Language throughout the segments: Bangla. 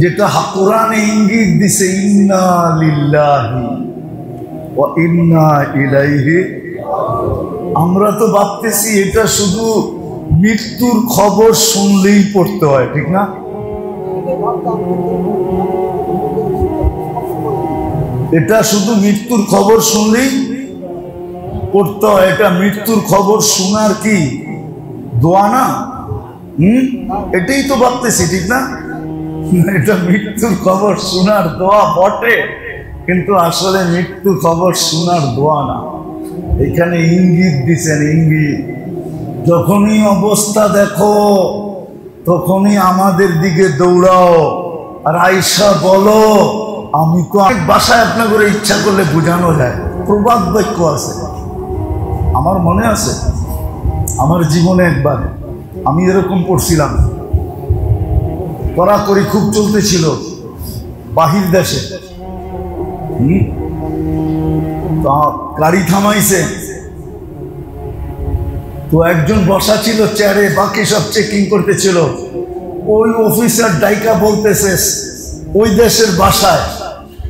যেটা কোরআনে ইঙ্গিত দিছে, ইন্না লিল্লাহি ওয়া ইন্না ইলাইহি। আমরা তো ভাবতেছি এটা শুধু মৃত্যুর খবর শুনলেই পড়তে হয়, ঠিক না? এটা শুধু মৃত্যুর খবর শুনলেই পড়তে হয়। এটা মৃত্যুর খবর শোনার কি দোয়া না? এটাই তো ভাবতেছি, ঠিক না? এটা মৃত্যুর খবর শোনার দোয়া বটে, কিন্তু আসলে মৃত্যুর খবর শোনার দোয়া না। এখানে ইঙ্গিত দিচ্ছেন, ইঙ্গিত। যখনই অবস্থা দেখো তখনই আমাদের দিকে দৌড়াও আর আয়েশা বলো, আমি তো বাসায় আপনার করে ইচ্ছা করলে বোঝানো যায়। প্রবাদ বাক্য আছে, আমার মনে আছে আমার জীবনে একবার আমি এরকম পড়ছিলাম, কড়াকড়ি খুব চলতেছিল বাহির দেশে। গাড়ি থামাইছে তো একজন বসা ছিল চেয়ারে, বাকি সব চেকিং করতেছিল। ওই অফিসার ডাইকা বলতেছে ওই দেশের বাসায়,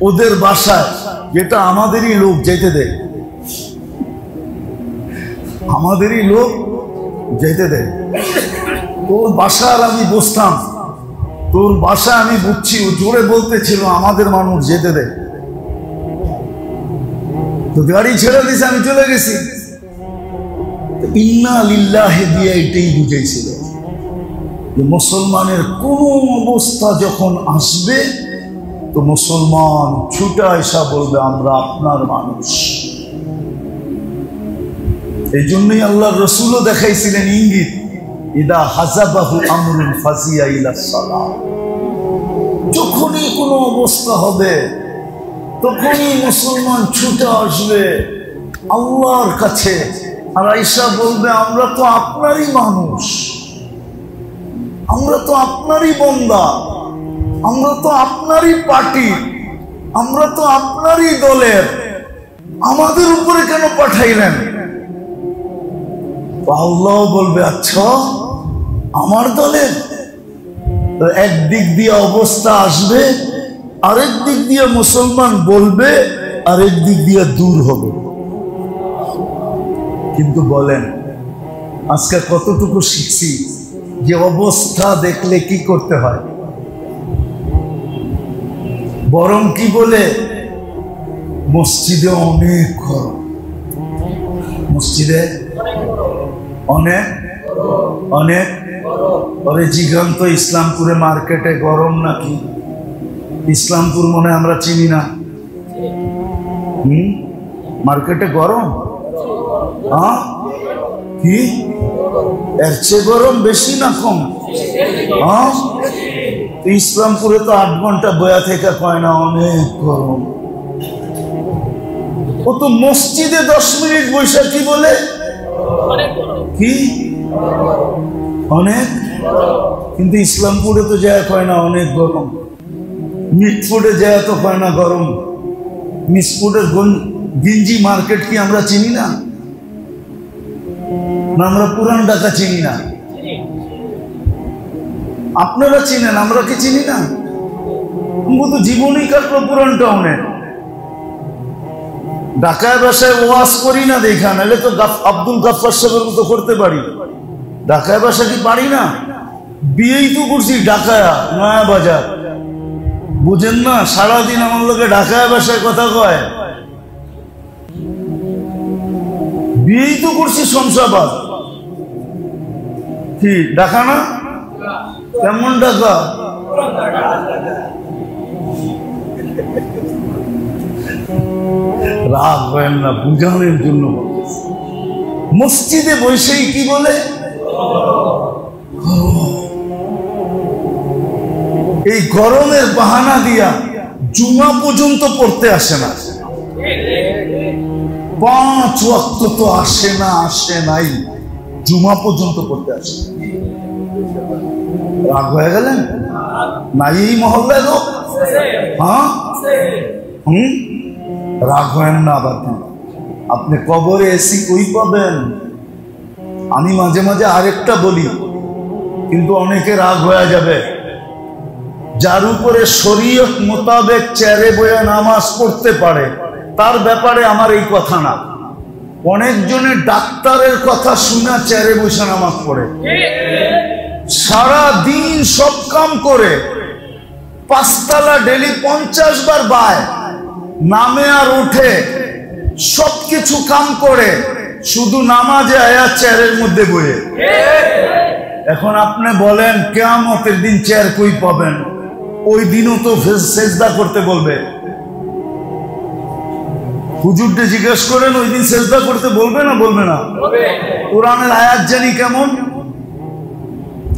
ওদের বাসায়, যেটা আমাদেরই লোক যেতে দেয়, আমাদেরই লোক যেতে দেয়। তোর বাসার আমি বসতাম, তোর বাসা আমি বুঝছি, ও জোরে বলতেছিল আমাদের মানুষ যেতে দেয়। তো গাড়ি ছেড়ে দিয়েছে, আমি চলে গেছি। ইন্না লিল্লাহি দিয়ে এটাই বুঝাইছিল যে মুসলমানের কোন অবস্থা যখন আসবে তো মুসলমান ছুটে আইসা বলবে আমরা আপনার মানুষ। এই জন্যই আল্লাহর রাসূলও দেখাইছিলেন ইঙ্গিত, ইদা হাযাবাহু আমরুন ফাজিয়া ইলাস সালাহ। যখনই কোনো অবস্থা হবে তখনই মুসলমান ছুটে আসবে আল্লাহর কাছে, আর আয়েশা বলবে আমরা তো আপনারই মানুষ, আমরা তো আপনারই বান্দা, আমরা তো আপনারই পার্টি, আমরা তো আপনারই দলের, আমাদের উপরে কেন পাঠাইলেন? আল্লাহ বলবে আচ্ছা আমার দলের। একদিক দিয়ে অবস্থা আসবে, আরেক দিক দিয়ে মুসলমান বলবে, আরেক দিক দিয়ে দূর হবে। কিন্তু বলেন আজকে কতটুকু শিখছি যে অবস্থা দেখলে কি করতে হয়। বরং কি বলে, মসজিদে অনেক গরম, মসজিদে অনেক অনেক। পরে জিগান্ত ইসলামপুরে মার্কেটে গরম নাকি? ইসলামপুর মনে আমরা চিনি না। মার্কেটে গরম? হ্যাঁ, কি এর চেয়ে গরম বেশি না কম? হ্যাঁ, ইসলামপুরে তো 8 ঘন্টা বয়া থেকে কয় না অনেক গরম। ও তো মসজিদে 10 মিনিট বৈশা কি বলে, কি অনেক। কিন্তু ইসলামপুরে তো যায় কয় না অনেক গরম, মিটফুটে যায় তো কয় না গরম। মিটফুটের গিঞ্জি মার্কেট কি আমরা চিনি না? না আমরা পুরান ঢাকা চিনি না? আপনারা চিনেন, আমরা কি চিনি না? তো জীবনই কাটলো পুরান টাউনে। ঢাকায় বাসায় ওয়াজ করি না দেখা, নাহলে তো আব্দুল গাফফার সাহেবের মতো করতে পারি। ঢাকায় বাসা কি পারি না? বিয়েই তো করছি ঢাকায়, নয়া বাজার, বুঝেন না? সারাদিন আমার লোকে ঢাকায় বাসায় কথা কয়। বিয়েই তো করছি শমশাবাদ, কি ঢাকা না? কেমন ঢাকা? রাগ হয় না, বুঝানোর জন্য বলতেছে। মসজিদে বসেই কি বলে, এই গরমের বাহানা দিয়া জুমা পর্যন্ত পড়তে আসে না। 5 ওয়াক্ত তো আসে না, আসে নাই, জুমা পর্যন্ত পড়তে আসে। রাগ হয়ে গেলেন নাই? এই মহল্লায় লোক, হ্যাঁ রাগ হয় না। আবার আপনি কবরে এসি কই পাবেন? আমি মাঝে মাঝে আরেকটা বলি, কিন্তু অনেকে রাগ হয়ে যাবে। যার উপরে শরীয়ত মোতাবেক চেয়ারে বয়ে নামাজ পড়তে পারে তার ব্যাপারে আমার এই কথা না। অনেকজনের ডাক্তারের কথা শুনে চেয়ারে বসে নামাজ পড়ে, সারা দিন সব কাম করে, 5 তলা ডেলি 50 বার বায়, নামে আর উঠে, সবকিছু কাম করে, শুধু নামাজে আয়া চেয়ারের মধ্যে বয়ে। এখন আপনি বলেন কিয়ামতের দিন চেয়ার কই পাবেন? ওই দিনও তো সেজদা করতে বলবে। হুজুরকে জিজ্ঞেস করেন ওই দিন সেজদা করতে বলবে না বলবে না? কোরআনের আয়াত জানি কেমন,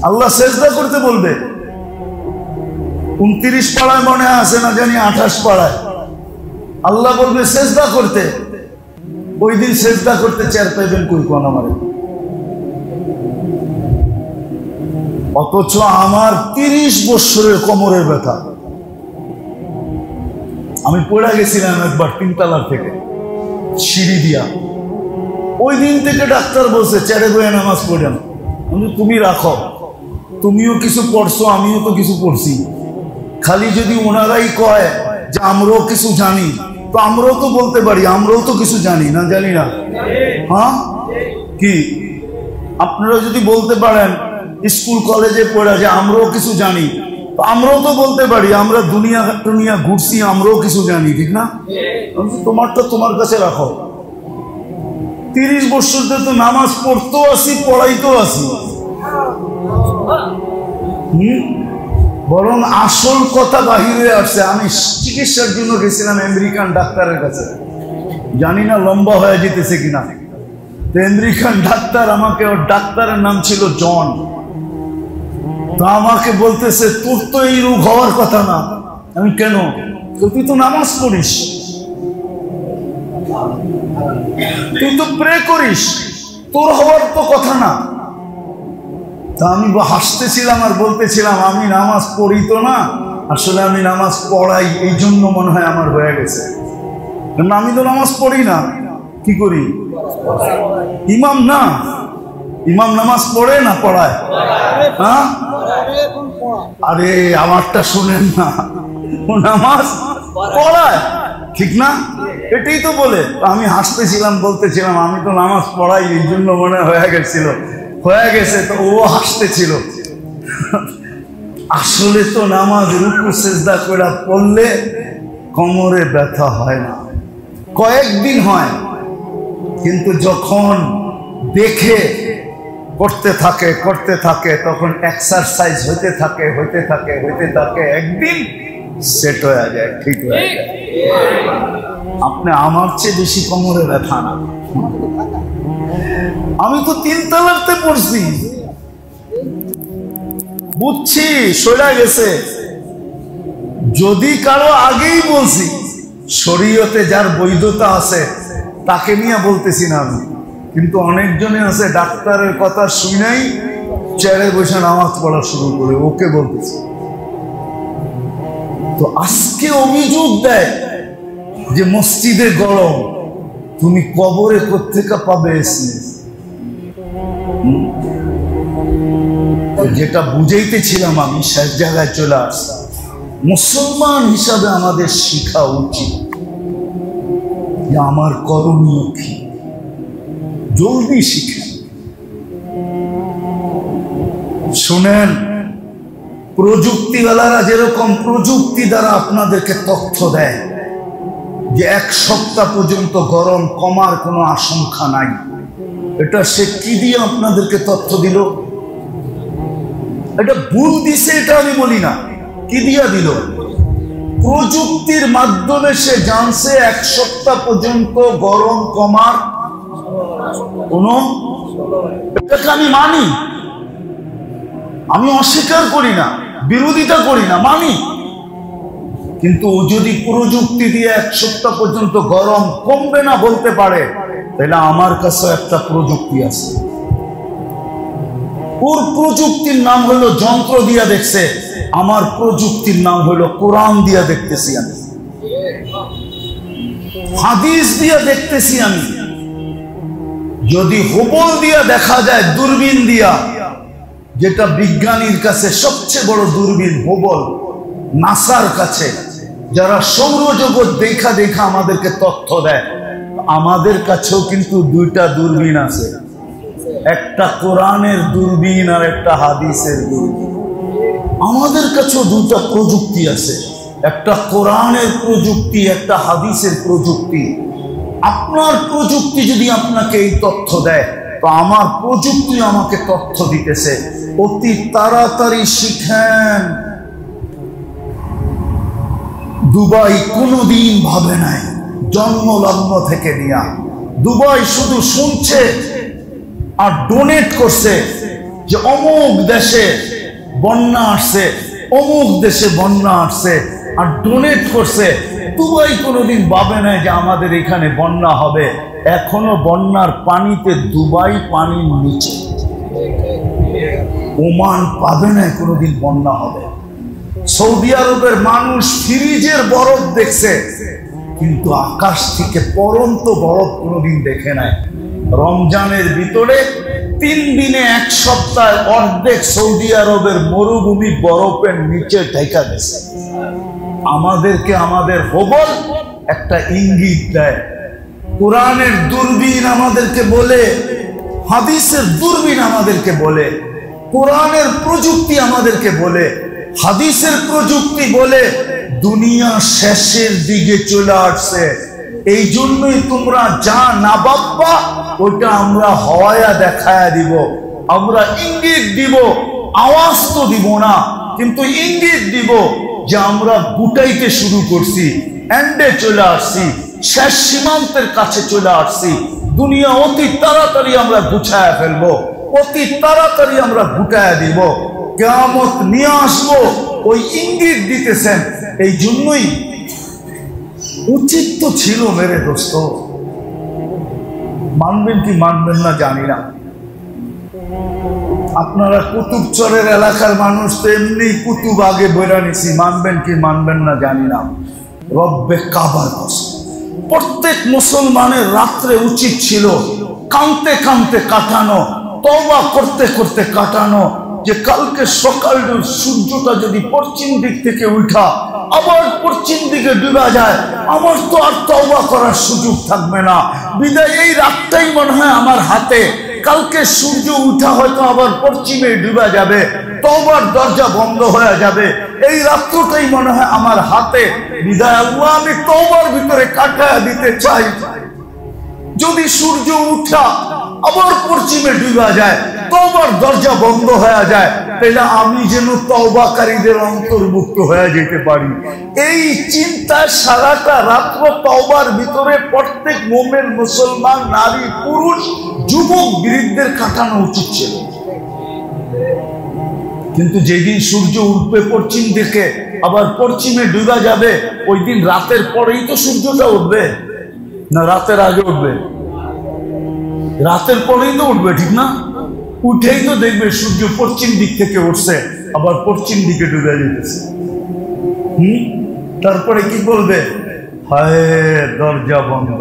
আল্লাহ সেজদা করতে বলবে। 29 পাড়ায় মনে আছে না জানি 28 পাড়ায় আল্লাহ বলবে সেজদা করতে। ওই দিন সেজদা করতে চেয়ার পাইবেন কই কোন আমারে? অথচ আমার 30 বছরের কোমরের ব্যথা, আমি পড়ে গেছিলাম একবার 3 তলার থেকে সিঁড়ি দিয়া। ওই দিন থেকে ডাক্তার বলছে চেয়ারে বয়ে নামাজ পড়েন। তুমি রাখো, তুমিও কিছু পড়ছো, আমিও তো কিছু পড়ছি, খালি যদি ওনারাই কয় যে আমরাও কিছু জানি তো আমরাও তো বলতে পারি আমরাও তো কিছু জানি না, জানি না? হ্যাঁ কি আপনারা যদি বলতে পারেন স্কুল কলেজে পড়া যে আমরাও কিছু জানি, তো আমরাও তো বলতে পারি আমরা দুনিয়া ঘুরছি, আমরাও কিছু জানি, ঠিক না? তোমারটা তোমার কাছে রাখো। 30 বছর ধরে তো নামাজ পড়তেও আসি, পড়াইতেও আসি। বরং আসল কথা বাহিরে আসছে। আমি চিকিৎসার জন্য গেছিলাম আমেরিকান ডাক্তারের কাছে, জানি না লম্বা হয়ে যেতেছে কিনা। তো আমেরিকান ডাক্তার আমাকে, ওর ডাক্তারের নাম ছিল জন, তো আমাকে বলতেছে তোর তো এই রোগ হওয়ার কথা না। আমি কেন? তুই তো নামাজ পড়িস, তুই তো প্রে করিস, তোর হওয়ার তো কথা না। তা আমি হাসতেছিলাম আর বলতেছিলাম আমি নামাজ পড়ি তো না, আসলে আমি নামাজ পড়াই, এই জন্য মনে হয় আমার হয়ে গেছে। কারণ আমি তো নামাজ পড়ি না, কি করি? ইমাম না, ইমাম নামাজ পড়ে না পড়ায়? হ্যাঁ, আরে আমারটা শুনেন না, ও নামাজ পড়ায়, ঠিক না? এটাই তো বলে। আমি হাসতেছিলাম, বলতেছিলাম আমি তো নামাজ পড়াই, এই জন্য মনে হয়ে গেছিল, হয়ে গেছে। তো ও হাসতেছিল। আসলে তো নামাজ রুকু সিজদা করে পড়লে কোমরে ব্যথা হয় না, কয়েকদিন হয়, কিন্তু যখন দেখে করতে থাকে তখন এক্সারসাইজ হইতে থাকে, একদিন সেট হয়ে যায়, ঠিক হয়ে যায়। আপনি আমার চেয়ে বেশি কোমরে ব্যথা না। আমি তো 3 তলাতে পড়ছি, বুঝছি সরে গেছে। যদি কারো আগেই বলছি, শরীয়তে যার বৈধতা আছে তাকে নিয়ে বলতেছি না আমি, কিন্তু অনেকজনে আছে ডাক্তারের কথা শুনেই চেয়ারে বসে নামাজ পড়া শুরু করে, ওকে বলতেছি। তো আজকে অভিযোগ দেয় যে মসজিদে গরম, তুমি কবরে কোত্থেকে পাবে এসে? যেটা বুঝাইতেছিলাম আমি শেষ জায়গায় চলে আসছি। মুসলমান হিসাবে আমাদের শিখা উচিত যে আমার করণীয় কি, জলদি শিখে। শুনেন, প্রযুক্তিওয়ালারা যেরকম প্রযুক্তি দ্বারা আপনাদেরকে তথ্য দেয় যে 1 সপ্তাহ পর্যন্ত গরম কমার কোনো আশঙ্কা নাই, এটা সে কি দিয়ে আপনাদেরকে তথ্য দিল? এটা ভুল দিছে, এটা আমি বলি না, কি দিয়া দিল? প্রযুক্তির মাধ্যমে সে জানছে 1 সপ্তাহ পর্যন্ত গরম কমার কোনো, এটাকে আমি মানি, আমি অস্বীকার করি না, বিরোধিতা করি না, মানি। কিন্তু ও যদি প্রযুক্তি দিয়ে 1 সপ্তাহ পর্যন্ত গরম কমবে না বলতে পারে, তাহলে আমার কাছে একটা প্রযুক্তি আছে। ওর প্রযুক্তির নাম হলো যন্ত্র দিয়া দেখছে, আমার প্রযুক্তির নাম হলো কোরআন দিয়া দেখতেছি আমি, হাদিস দিয়া দেখতেছি আমি। যদি হুবল দিয়া দেখা যায়, দূরবীন দিয়া, যেটা বিজ্ঞানীর কাছে সবচেয়ে বড় দূরবীন হুবল, নাসার কাছে, যারা সৌরজগৎ দেখা দেখা আমাদেরকে তথ্য দেয়, আমাদের কাছেও কিন্তু দুইটা দূরবীন আছে, একটা কোরআনের দূরবীন আর একটা হাদিসের দূরবীন। আমাদের কাছেও দুটো প্রযুক্তি আছে, একটা কোরআনের প্রযুক্তি, একটা হাদিসের প্রযুক্তি। আপনার প্রযুক্তি যদি আপনাকে এই তথ্য দেয়, তো আমার প্রযুক্তি আমাকে তথ্য দিতেছে। অতি তাড়াতাড়ি শিখেন। দুবাই কোনোদিন ভাবে নাই, জন্মলগ্ন থেকে নিয়া দুবাই শুধু শুনছে আর ডোনেট করছে যে অমুক দেশে বন্যা আসছে, অমুক দেশে বন্যা আসছে, আর ডোনেট করছে। দুবাই কোনোদিন ভাবে নাই যে আমাদের এখানে বন্যা হবে। এখনো বন্যার পানিতে দুবাই পানির নিচে। ওমান পাবে না কোনোদিন বন্যা হবে। সৌদি আরবের মানুষ ফ্রিজের বরফ দেখছে, কিন্তু আকাশ থেকে পরন্ত বরফ কোনোদিন দেখে নাই। রমজানের ভিতরে 3 দিনে 1 সপ্তাহ অর্ধেক সৌদি আরবের মরুভূমি বরফের নিচে ঢেকে গেছে। আমাদেরকে আমাদের হবল একটা ইঙ্গিত দেয়। কোরআনের দূরবীন আমাদেরকে বলে, হাদিসের দূরবীন আমাদেরকে বলে, কোরআনের প্রযুক্তি আমাদেরকে বলে, হাদিসের প্রযুক্তি বলে দুনিয়া শেষের দিকে চলে আসছে। এই জন্যই তোমরা যা না ভাববা ওটা আমরা হওয়া দেখায়া দিব, আমরা ইঙ্গিত দিব, আওয়াজ তো দিব না, কিন্তু ইঙ্গিত দিব যে আমরা গুটাইতে শুরু করছি, এন্ডে চলে আসছি, শেষ সীমান্তের কাছে চলে আসছি। দুনিয়া অতি তাড়াতাড়ি আমরা গুছায়া ফেলবো, অতি তাড়াতাড়ি আমরা গুটায়া দিব, কিয়ামত নিয়ে আসবো। ওই ইঙ্গিত দিতেছেন। এই জন্যই উচিত তো ছিল মেরে দোস্ত, মানবেন কি মানবেন না জানি না। আপনারা কুতুবচরের এলাকার মানুষ তো এমনি কুতুব আগে বইরা নিছি, মানবেন কি মানবেন না জানি না। রব্বে কাবার কসম, প্রত্যেক মুসলমানের রাত্রে উচিত ছিল কাঁদতে কাঁদতে কাটানো, তওবা করতে করতে কাটানো, যে কালকে সকালে সূর্যটা যদি পশ্চিম দিক থেকে উঠা আবার পশ্চিম দিকে ডুবা যায়, আমার তো আর তওবা করার সুযোগ থাকবে না। বিদায় এই রাতটাই মনে হয় আমার হাতে, কালকে সূর্য উঠা হয়তো আবার পশ্চিমে ডুবা যাবে, তওবার দরজা বন্ধ হয়ে যাবে। এই রাত্রটাই মনে হয় আমার হাতে। বিদায় আল্লাহ, আমি তওবার ভিতরে কাটায়া দিতে চাই। যদি সূর্য উঠা আবার পশ্চিমে ডুবা যায়, তওবার দরজা বন্ধ হয়ে যায়, তাহলে আমি যেন তওবাকারীদের অন্তর্ভুক্ত হয়ে যেতে পারি। এই চিন্তা সারাটা রাত্র তওবার ভিতরে প্রত্যেক মুমিন, মুসলমান, নারী, পুরুষ, যুবক, বৃদ্ধদের কাটানো উচিত ছিল। কিন্তু যেদিন সূর্য উঠবে পশ্চিম দিকে, আবার পশ্চিমে ডুবা যাবে, ওই দিন রাতের পরেই তো সূর্যটা উঠবে, না রাতের আগে উঠবে? রাতের পরেই তো উঠবে, ঠিক না? উঠেই তো দেখবে সূর্য পশ্চিম দিক থেকে উঠছে, আবার পশ্চিম দিকে ডুবে যেতেছে। তারপরে কি বলবে? হায় দরজা বন্ধ।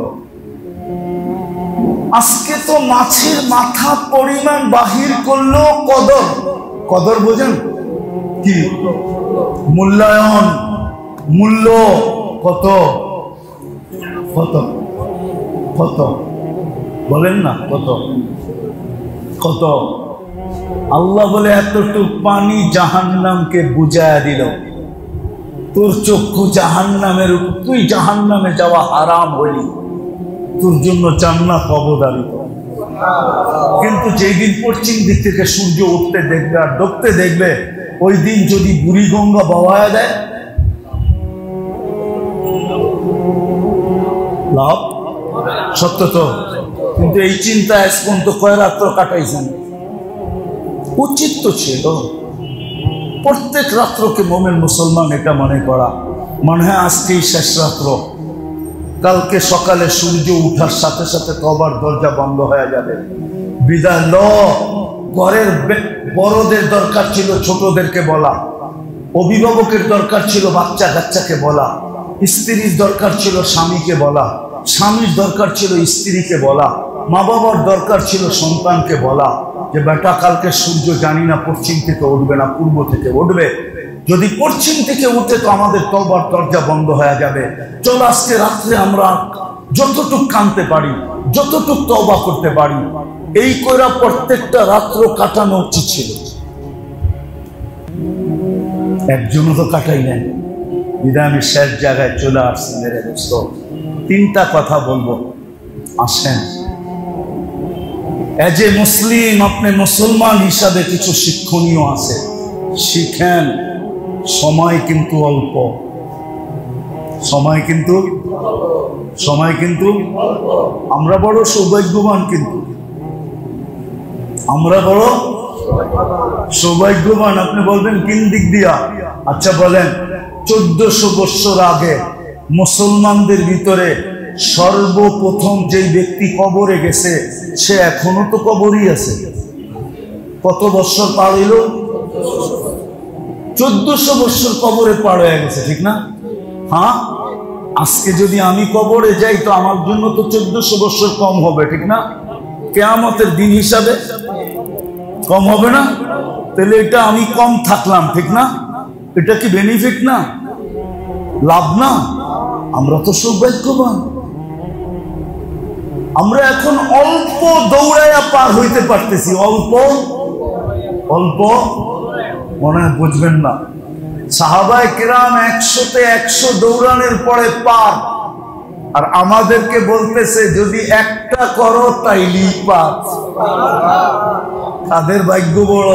আজকে তো মাছের মাথা পরিমাণ বাহির করলো কদর। কদর বোঝেন কি? মূল্যায়ন, মূল্য কত কত কত বলেন না, কত কত? আল্লাহ বলে এতটুক পানি জাহান্নামকে বুঝায়া দিল। তোর চক্ষু জাহান্নামের উপর, তুই জাহান্নামে যাওয়া হারাম হইলি, তোর জন্য জান্নাত অবধারিত। কিন্তু যেই দিন পশ্চিম দিক থেকে সূর্য উঠতে দেখবে আর ডুবতে দেখবে, ওই দিন যদি বুড়িগঙ্গা বওয়ায়া দেয়, লাভ সত্য তো। কিন্তু এই চিন্তা আজ পর্যন্ত কয় রাত্র কাটাইছেন? উচিত তো ছিল প্রত্যেক রাত্রকে মুমিন মুসলমান এটা মনে করা, মনে হয় আজকেই শেষ রাত্র, কালকে সকালে সূর্য উঠার সাথে সাথে তওবার দরজা বন্ধ হয়ে যাবে। বিদায় ল। ঘরের বড়দের দরকার ছিল ছোটদেরকে বলা, অভিভাবকের দরকার ছিল বাচ্চা কাচ্চাকে বলা, স্ত্রীর দরকার ছিল স্বামীকে বলা, স্বামীর দরকার ছিল স্ত্রীকে বলা, মা বাবার দরকার ছিল সন্তানকে বলা যে বেটা কালকে সূর্য জানি না পশ্চিম থেকে উঠবে না পূর্ব থেকে উঠবে, যদি পশ্চিম থেকে উঠে তো আমাদের তওবার দরজা বন্ধ হয়ে যাবে। চল আজকে রাত্রে আমরা যতটুক কাঁদতে পারি, যতটুক তওবা করতে পারি, এই কইরা প্রত্যেকটা রাত্র কাটানো উচিত ছিল। একজনও তো কাটাই নেন। বিদায় আমি শেষ জায়গায় চলে আসছি মেরে দোস্ত। তিনটা কথা বলবো, আসেন। এজ এ মুসলিম, আপনি মুসলমান হিসাবে কিছু শিক্ষণীয় আছে, শিখেন। সময় কিন্তু অল্প, সময় কিন্তু আমরা বড় সৌভাগ্যবান, কিন্তু আমরা বড় সৌভাগ্যবান। আপনি বলবেন কোন দিক দিয়া? আচ্ছা বলেন, 1400 বছর আগে মুসলমানদের ভিতরে সর্বপ্রথম যে ব্যক্তি কবরে গেছে সে এখনো তো কবরই আছে। কত বছর পার হইল? 1400 বছর কবরে পার হয়ে গেছে, ঠিক না? হ্যাঁ, আজকে যদি আমি কবরে যাই তো আমার জন্য তো 1400 বছর কম হবে, ঠিক না? কিয়ামতের দিন হিসাবে কম হবে না? তাহলে এটা আমি কম থাকলাম, ঠিক না? এটা কি বেনিফিট না, লাভ না? আমরা তো সৌভাগ্যবান। আমরা এখন অল্প দৌড়াইয়া পার হইতে পারতেছি, অল্প অল্প। মনে বুঝবেন না, সাহাবায়ে কেরাম 100-তে 100 দৌড়ানোর পরে পার, আর আমাদেরকে বলতেছে যদি একটা করো তাইলেই পার। কাদের ভাগ্য বড়?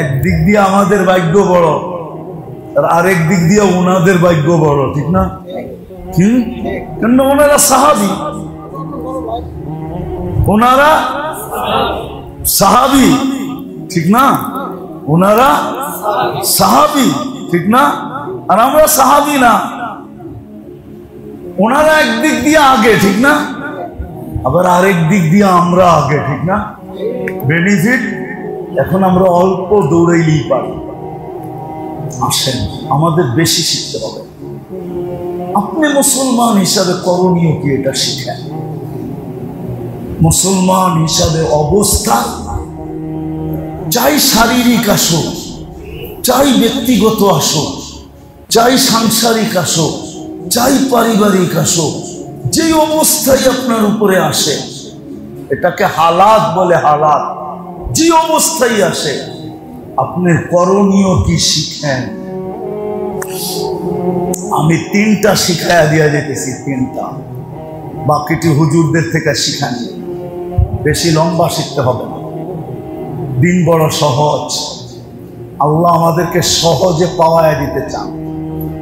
একদিক দিয়ে আমাদের ভাগ্য বড়, আর আরেক দিক দিয়ে ওনাদের ভাগ্য বড়, ঠিক না? কেন? ওনারা সাহাবী, ওনারা সাহাবী, ঠিক না? ওনারা সাহাবী, ঠিক না? আর আমরা সাহাবী না। ওনারা একদিক দিয়ে আগে, ঠিক না? আবার আরেক দিক দিয়ে আমরা আগে, ঠিক না? বেনিফিট। এখন আমরা অল্প দৌড়াইলেই পারি। আসেন, আমাদের বেশি শিখতে হবে। আপনি মুসলমান হিসাবে করণীয় কি এটা শিখেন। মুসলমান হিসাবে অবস্থা, চাই শারীরিক আসো, চাই ব্যক্তিগত আসো, চাই সাংসারিক আসো, চাই পারিবারিক আসো, যে অবস্থায় আপনার উপরে আসে এটাকে হালাত বলে। হালাত যে অবস্থায় আসে, আপনার করণীয় কি শিখেন। আমি 3টা শিখাইয়া দিয়া যেতেছি, 3টা। বাকিটি হুজুরদের থেকে শিখান, বেশি লম্বা শিখতে হবে না। দিন বড় সহজ, আল্লাহ আমাদেরকে সহজে পাওয়ায় দিতে চান,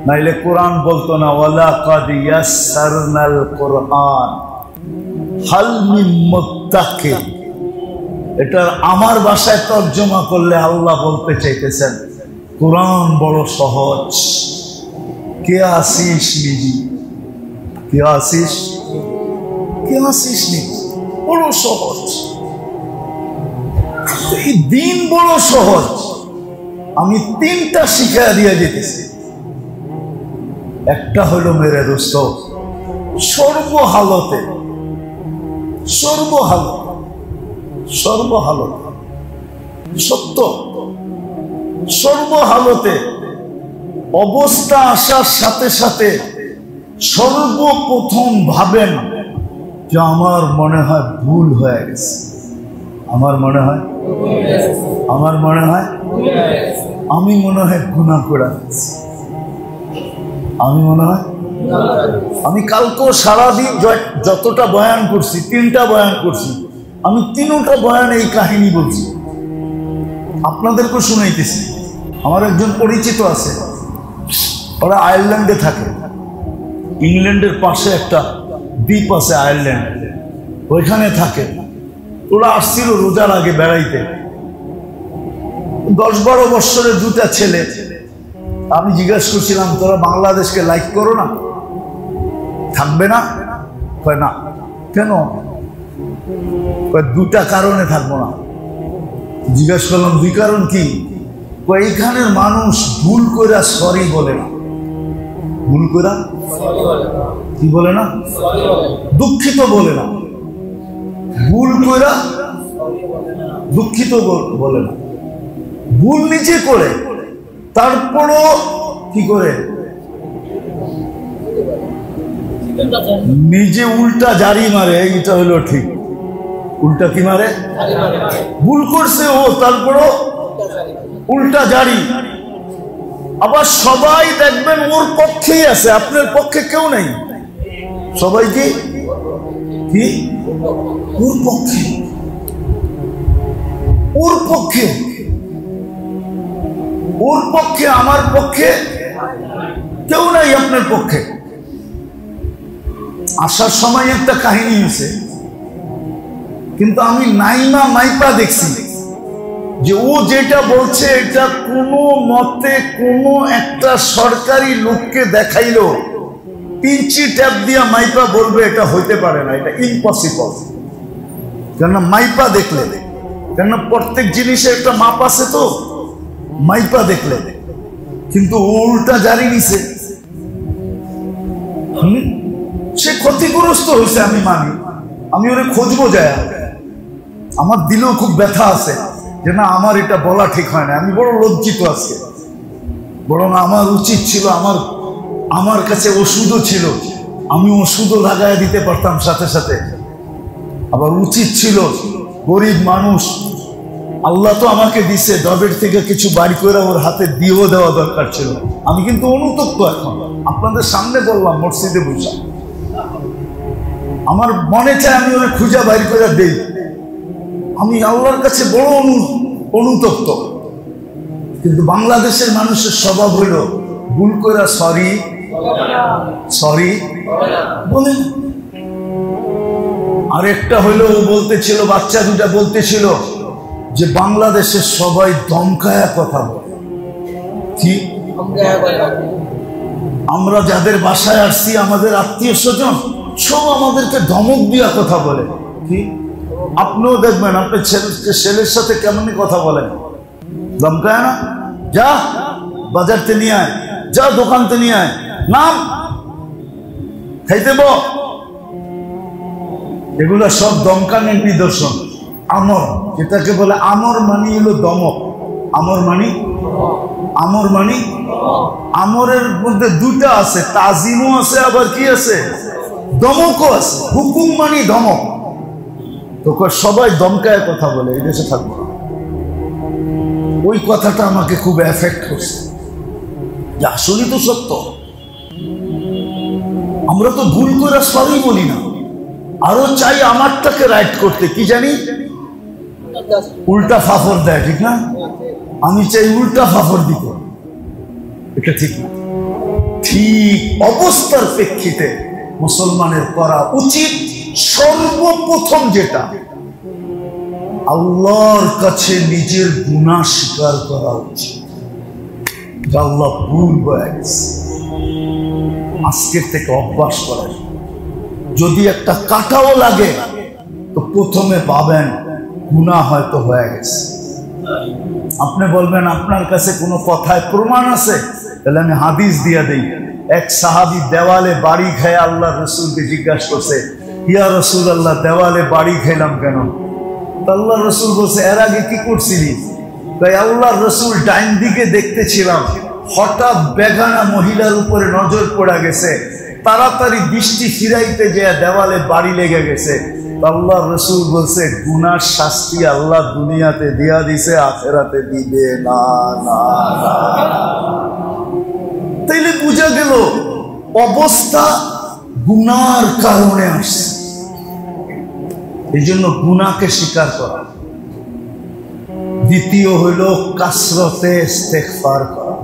নাইলে কোরআন বলতো না ওয়ালাকাদ ইয়াসসারনাল কোরআন হাল মিন মুত্তাকিন। এটা আমার ভাষায় তর্জমা করলে আল্লাহ বলতে চাইতেছেন কোরআন বড় সহজ। কে আসিস নিজি, কে আসিস, কে আসিস নি, বড় সহজ। এই দিন বড় সহজ। আমি 3টা শিখাইয়া দিয়ে যেতেছি। একটা হলো মেরে দোস্ত, সর্বহালতে, সর্বহালতে সত্য, সর্বহালতে অবস্থা আসার সাথে সাথে সর্বপ্রথম ভাবেন যে আমার মনে হয় ভুল হয়ে গেছে, আমার মনে হয় আমি মনে হয় গুনাহ করে ফেলেছি, আমি কালকেও সারাদিন যতটা বয়ান করছি, 3টা বয়ান করছি, আমি 3টা বয়ান এই কাহিনী বলছি, আপনাদেরকে শুনাইতেছি। আমার একজন পরিচিত আছে, ওরা আয়ারল্যান্ডে থাকে। ইংল্যান্ডের পাশে একটা দ্বীপ আছে আয়ারল্যান্ড, ওইখানে থাকে। ওরা আসছিল রোজার আগে বেড়াইতে, 10-12 বছরের 2টা ছেলে। আমি জিজ্ঞাসা করছিলাম তোরা বাংলাদেশকে লাইক করো না, থাকবে না? কয় না। কেন? কয় 2টা কারণে থাকবো না। জিজ্ঞাসা করলাম 2 কারণ কি? কয় এইখানের মানুষ ভুল কইরা সরি বলে না। ভুল কইরা কি বলে না? দুঃখিত বলে না। ভুল কইরা দুঃখিত বলে না। ভুল নিজে করে, তারপরও কি করে নিজে উল্টা জারি মারে। এটা হলো ঠিক, উল্টা কি মারে? ভুল করছে ও, তারপরও উল্টা জারি। আবার সবাই দেখবেন ওর পক্ষেই আছে, আপনার পক্ষে কেউ নেই। সবাই কি ওর পক্ষে, ওর পক্ষে, ওর পক্ষে, আমার পক্ষে কেউ নাই আপনার পক্ষে। আসার সময় একটা কাহিনী হয়েছে, কিন্তু আমি নাইমা মাইপা দেখছি যে ও যেটা বলছে এটা কোনো মতে কোনো একটা সরকারি লোককে দেখাইলো পিঞ্চি ট্যাপ দিয়া মাইপা বলবে এটা হইতে পারে না, এটা ইম্পসিবল। কেননা মাইপা দেখলে, কেননা প্রত্যেক জিনিসে একটা মাপ আছে, তো মাইপা দেখলে। কিন্তু উল্টা জারি নিছে, সে ক্ষতিগ্রস্ত হয়েছে, আমি মানি। আমি ওরে খুঁজবো যায়, আমার দিলেও খুব ব্যথা আছে যে না আমার এটা বলা ঠিক হয় না। আমি বড় লজ্জিত আজকে, বরং আমার উচিত ছিল, আমার কাছে ওষুধও ছিল, আমি ওষুধও লাগাই দিতে পারতাম সাথে সাথে। আবার উচিত ছিল, গরিব মানুষ, আল্লাহ তো আমাকে দিছে, ডবের থেকে কিছু বাড়ি করে ওর হাতে দিয়েও দেওয়া দরকার ছিল। আমি কিন্তু অনুতপ্ত এখন, আপনাদের সামনে বললাম মসজিদে বসে, আমার মনে চায় আমি ওরা খুঁজা বাইর করে দেই। আমি আল্লাহর কাছে বড় অনুতপ্ত। কিন্তু বাংলাদেশের মানুষের স্বভাব হইল ভুল করে সরি সরি বলেন। আরেকটা হইলো ও বলতেছিল, বাচ্চা দুটা বলতেছিল যে বাংলাদেশের সবাই দমকায়া কথা বলে। কি আমরা যাদের বাসায় আসছি, আমাদের আত্মীয় স্বজন সব আমাদেরকে ধমক দিয়া কথা বলে। কি আপনিও দেখবেন আপনার ছেলের সাথে কেমনি কথা বলেন, দমকায় না? যা বাজারতে নিয়ে আয়, যা দোকানতে নিয়ে আয়, নাম খাইতে বল। এগুলো সব দমকানের নিদর্শন। আমর, যেটাকে বলে আমর মানি হলো দমক। আমর মানি, আমর মানি, আমরের মধ্যে দুটা আছে, তাজিমও আছে, আবার কি আছে, দমকও আছে। হুকুম মানি ধমক। তো সবাই দমকায় কথা বলে, এই দেশে থাকবো। ওই কথাটা আমাকে খুব এফেক্ট করছে, যে আসলেই তো সত্য। আমরা তো ভুল করে সরি বলি না, আরো চাই আমারটাকে রাইট করতে। কি জানি উল্টা ফাফড় দেয়, ঠিক না? আমি চাই উল্টা ফাফড় দিতে, এটা ঠিক না। ঠিক অবস্থার প্রেক্ষিতে মুসলমানের করা উচিত সর্বপ্রথম যেটা, আল্লাহর কাছে নিজের গুনাহ স্বীকার করা উচিত। আল্লাহ ভুল হয়ে গেছে, আজকের থেকে অভ্যাস করেন। যদি একটা কাটাও লাগে তো প্রথমে ভাবেন গুনাহ হয়তো হয়ে গেছে। আপনি বলবেন আপনার কাছে কোনো কথায় প্রমাণ আছে, তাহলে আমি হাদিস দিয়ে দেই। এক সাহাবী দেওয়ালে বাড়ি খেয়ে আল্লাহ রসুলকে জিজ্ঞাসা করছে, ইয়া রাসূলুল্লাহ, দেওয়ালে বাড়ি খেলাম কেন? আল্লাহ রসুল বলছে, এর আগে কি করছিলি? তাই আল্লাহ রসুল ডাইন দিকে দেখতেছিলাম, হঠাৎ বেগানা মহিলার উপরে নজর পড়ে গেছে, তাড়াতাড়ি দৃষ্টি ফিরাইতে যায় দেওয়ালে বাড়ি লেগে গেছে। আল্লাহ রসুল বলছে, গুনার শাস্তি আল্লাহ দুনিয়াতে দিয়া দিছে, আখেরাতে দিবে না। না তাইলে বুঝা গেল অবস্থা গুনার কারণে আসছে। এই জন্য গুনাহকে স্বীকার করা। দ্বিতীয় হইল কাসরতে ইস্তেগফার করা,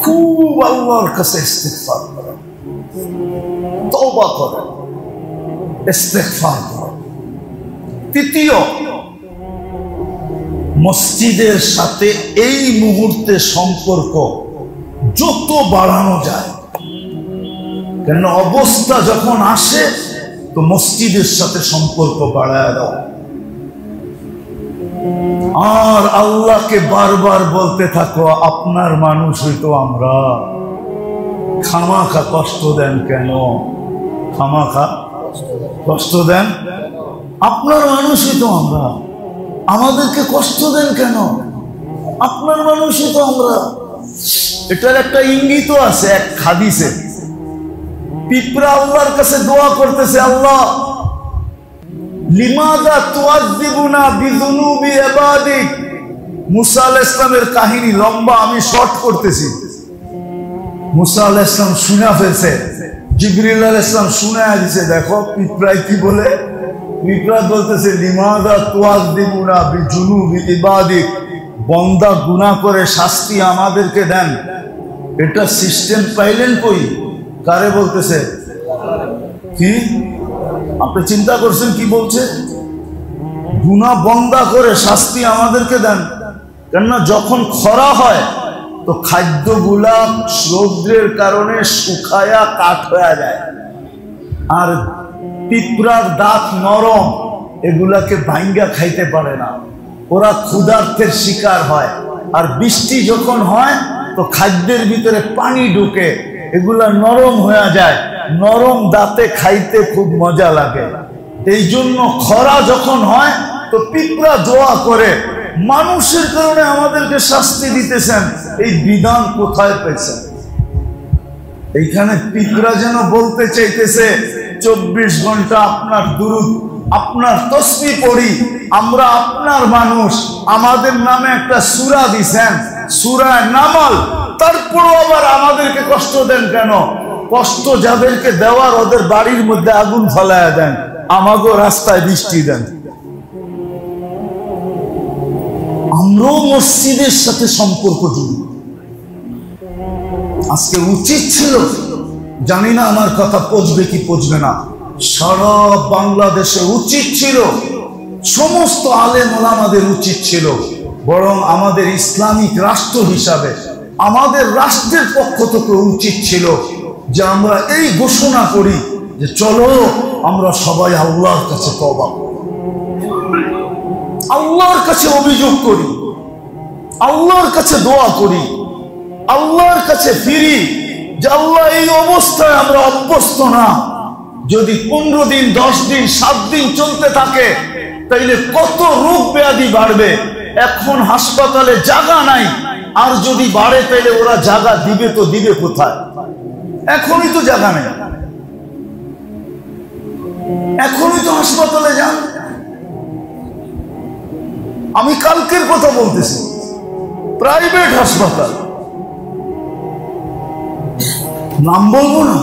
খুব আল্লাহর কাছে ইস্তেগফার করা, তওবা করা, ইস্তেগফার করা। তৃতীয়, মসজিদের সাথে এই মুহূর্তে সম্পর্ক যত বাড়ানো যায়, কেন অবস্থা যখন আসে তো মসজিদের সাথে সম্পর্ক বাড়ায় দাও। আর আল্লাহকে বারবার বলতে থাকো, আপনার মানুষ হইতো আমরা, খামাখা কষ্ট দেন কেন? খামাখা কষ্ট দেন, আপনার মানুষ হইতো আমরা, আমাদেরকে কষ্ট দেন কেন? আপনার মানুষই তো আমরা। এটার একটা ইঙ্গিতও আছে এক হাদিসে। পিঁপড়া আল্লাহর কাছে দোয়া করতেছে, আল্লাহ লিমাযা তুআযযিবুনা বিযুনুবি ইবাদিক। মুসা আলাইহিস সালামের কাহিনী লম্বা, আমি শর্ট করতেছি। মুসা আলাইহিস সালাম শুনে ফেলছে, জিবরিল আলাইহিস সালাম শুনায়া দিছে। দেখো পিঁপড়ায় কি বলে, পিঁপড়া বলতেছে লিমাযা তুআযযিবুনা বিযুনুবি ইবাদিক, বান্দা গুনাহ করে শাস্তি আমাদেরকে দেন। এটা সিস্টেম পাইলেন কই? কারে বলতেছে? কি আপনি চিন্তা করছেন কি বলছে? গুনাহ বান্দা করে শাস্তি আমাদেরকে দেন। কেননা যখন খরা হয় তো খাদ্যগুলা রৌদ্রের কারণে শুকায়া কাঠ হয়ে যায়, আর পিঁপড়ার দাঁত নরম, এগুলাকে ভাঙ্গা খাইতে পারে না, ওরা ক্ষুধার্তের শিকার হয়। আর বৃষ্টি যখন হয় তো খাদ্যের ভিতরে পানি ঢুকে, এগুলা নরম হয়ে যায়, নরম দাঁতে খাইতে খুব মজা লাগে। এই জন্য খরা যখন হয় তো পিঁপড়া দোয়া করে, মানুষের কারণে আমাদেরকে শাস্তি দিতেছেন, এই বিধান কোথায় পেয়েছেন? এইখানে পিঁপড়া যেন বলতে চাইতেছে 24 ঘন্টা আপনার দুরূদ, আপনার তসবিহ পড়ি, আমরা আপনার মানুষ, আমাদের নামে একটা সূরা দিছেন, সূরা নামল, তারপরও আবার আমাদেরকে কষ্ট দেন কেন? কষ্ট যাদেরকে দেওয়ার ওদের বাড়ির মধ্যে আগুন ফেলায়া দেন, আমাগো রাস্তায় বৃষ্টি দেন। আমরাও মসজিদের সাথে সম্পর্ক জুড়ি। আজকে উচিত ছিল, জানি না আমার কথা পচবে কি পচবে না, সারা বাংলাদেশে উচিত ছিল, সমস্ত আলেম ওলামাদের উচিত ছিল, বরং আমাদের ইসলামিক রাষ্ট্র হিসাবে আমাদের রাষ্ট্রের পক্ষ থেকে উচিত ছিল যে আমরা এই ঘোষণা করি যে চলো আমরা সবাই আল্লাহর কাছে তওবা করি, আল্লাহর কাছে অভিযোগ করি, আল্লাহর কাছে দোয়া করি, আল্লাহর কাছে ফিরি যে আল্লাহ এই অবস্থায় আমরা অভ্যস্ত না। যদি 15 দিন 10 দিন 7 দিন চলতে থাকে তাইলে কত রোগ ব্যাধি বাড়বে। এখন হাসপাতালে জায়গা নাই, আর যদি বাড়ে তাইলে ওরা জায়গা দিবে তো দিবে কোথায়? এখনই তো জায়গা নেই, এখনই তো হাসপাতালে যান। আমি কালকের কথা বলতেছি, প্রাইভেট হাসপাতাল, নাম বলবো না,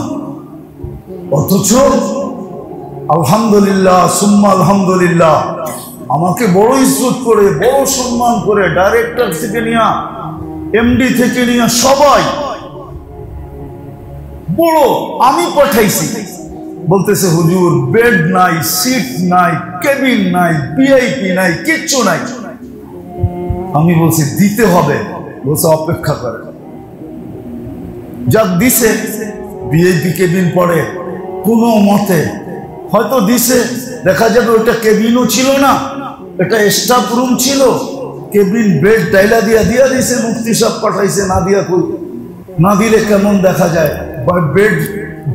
অথচ আলহামদুলিল্লাহ সুম্মা আলহামদুলিল্লাহ আমাকে বড় ইজ্জত করে, বড় সম্মান করে, ডাইরেক্টর থেকে নিয়ে এমডি থেকে নিয়ে সবাই বড় আমি পাঠাইছি, বলতেছে হুজুর বেড নাই, সিট নাই, কেবিন নাই, ভিআইপি নাই, কিচ্ছু নাই। আমি বলছি দিতে হবে, বলছে অপেক্ষা করে। যাক দিছে, ভিআইপি কেবিন পড়ে কোনো মতে হয়তো দিছে, দেখা যাবে ওটা কেবিনও ছিল না, এটা স্টাফ রুম ছিল, কেবিন বেড ডাইলা দিয়া দিছে, মুফতি সাহেব পাঠাইছে, না দিয়া কই, না দিলে কেমন দেখা যায়, বেড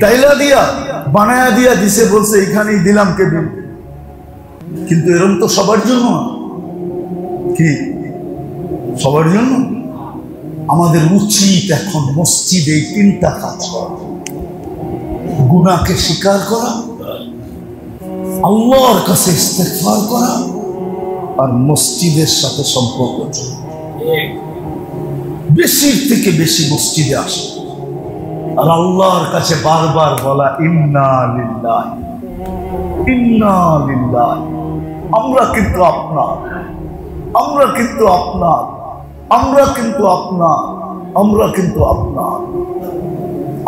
ডাইলা দিয়া বানায়া দিয়া দিছে, বলছে এখানেই দিলাম কেবিন। কিন্তু এরকম তো সবার জন্য কি, সবার জন্য আমাদের উচিত এখন মসজিদে এই 3টা কাজ করা: গুনাহকে স্বীকার করা, আল্লাহর কাছে ইস্তেগফার করা, আর মসজিদের সাথে সম্পর্ক জোড়া। বেশির থেকে বেশি মসজিদে আসা আর আল্লাহর কাছে বারবার বলা ইন্না লিল্লাহি ইন্না লিল্লাহি। আমরা কিন্তু আপনার, আমরা কিন্তু আপনার, আমরা কিন্তু আপনার, আমরা কিন্তু আপনার,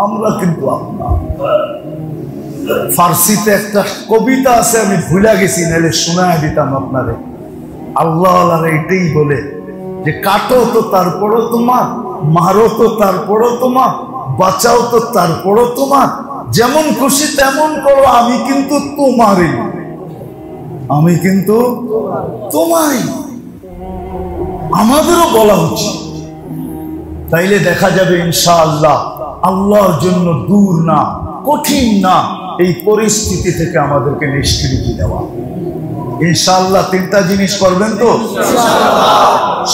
আমরা কিন্তু আপনার। ফার্সিতে একটা কবিতা আছে, আমি ভুলে গেছি, নাহলে শোনায় দিতাম আপনারে। আল্লাহ এটাই বলে যে কাটো তো তারপরও তোমার, মারো তো তারপরও তোমার, বাঁচাও তো তারপরও তোমার, যেমন খুশি তেমন করো, আমি কিন্তু তোমারই, আমি কিন্তু তোমারই। আমাদেরও বলা উচিত, তাইলে দেখা যাবে ইনশাআল্লাহ আল্লাহর জন্য দূর না, কঠিন না, এই পরিস্থিতি থেকে আমাদেরকে নিষ্কৃতি দেওয়া। ইনশাআল্লাহ তিনটা জিনিস করবেন তো?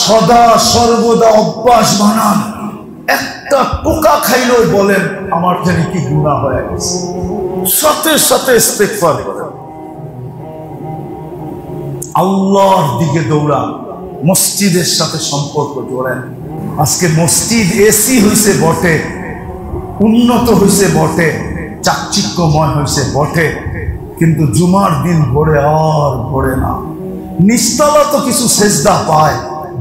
সদা সর্বদা অভ্যাস বানান, একটা টোকা খাইলেও বলেন আমার জানি কি গুনাহ হয়ে গেছে, সাথে সাথে ইস্তেগফার করেন, আল্লাহর দিকে দৌড়ান, মসজিদের সাথে সম্পর্ক জোড়েন। আজকে মসজিদ এসি হয়েছে বটে, উন্নত হয়েছে বটে, চাকচিক্যময় হয়েছে বটে, কিন্তু জুমার দিন ভরে আর ভরে না। নিচতলা তো কিছু সেজদা পায়,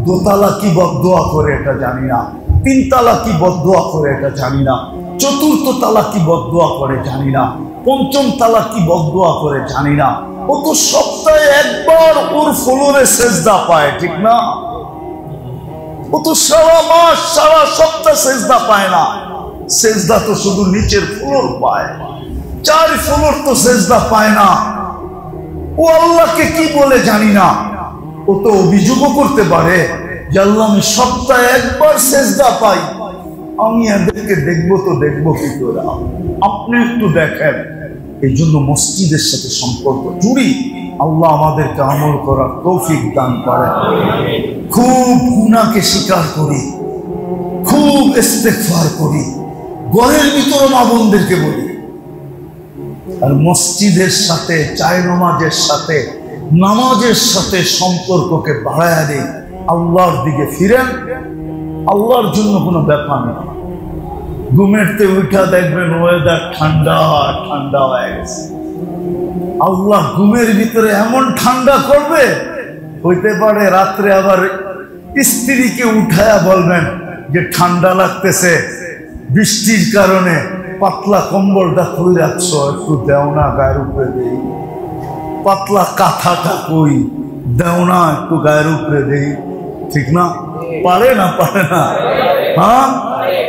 দোতলা কি বদদোয়া করে এটা জানি না, তিনতলা কি বদদোয়া করে এটা জানি না, চতুর্থ তালা কি বদদোয়া করে জানি না, পঞ্চম তালা কি বদদোয়া করে জানি না। ও তো সপ্তাহে একবার ওর ফ্লোরে সেজদা পায়, ঠিক না? ও তো সারা মাস সারা সপ্তাহ সেজদা পায় না, সেজদা তো শুধু নিচের ফ্লোর পায়, 4 ফ্লোর তো সেজদা পায় না। ও আল্লাহকে কি বলে জানি না। ও তো অভিযোগও করতে পারে যে আল্লাহ আমি সপ্তাহে একবার সেজদা পাই, আমি এদেরকে দেখবো তো দেখবো কি করে? আপনি একটু দেখেন। এই জন্য মসজিদের সাথে সম্পর্ক জুড়ি। আল্লাহ আমাদেরকে আমল করার তৌফিক দান করেন। খুব গুনাহকে স্বীকার করি, খুব ইস্তেগফার করি, ঘরের ভিতরে মা বোনদেরকে বলি, আর মসজিদের সাথে চায়নামাজের সাথে নামাজের সাথে সম্পর্ককে বাড়ায়া দিই। আল্লাহর দিকে ফিরেন, আল্লাহর জন্য কোনো ব্যাপার না। ঘুমেরতে উঠা দেখবেন ওয়েদার ঠান্ডা ঠান্ডা হয়ে গেছে, আল্লাহ ঘুমের ভিতরে এমন ঠান্ডা করবে, হইতে পারে রাত্রে আবার স্ত্রীকে উঠায়া বলবেন যে ঠান্ডা লাগতেছে, বৃষ্টির কারণে পাতলা কম্বলটা খুলে রাখছো, একটু দেও না গায়ের উপরে দেই, পাতলা কাঁথাটা কই দেও না একটু গায়ের উপরে দেই, ঠিক না? পারে না? পারে না? হ্যাঁ,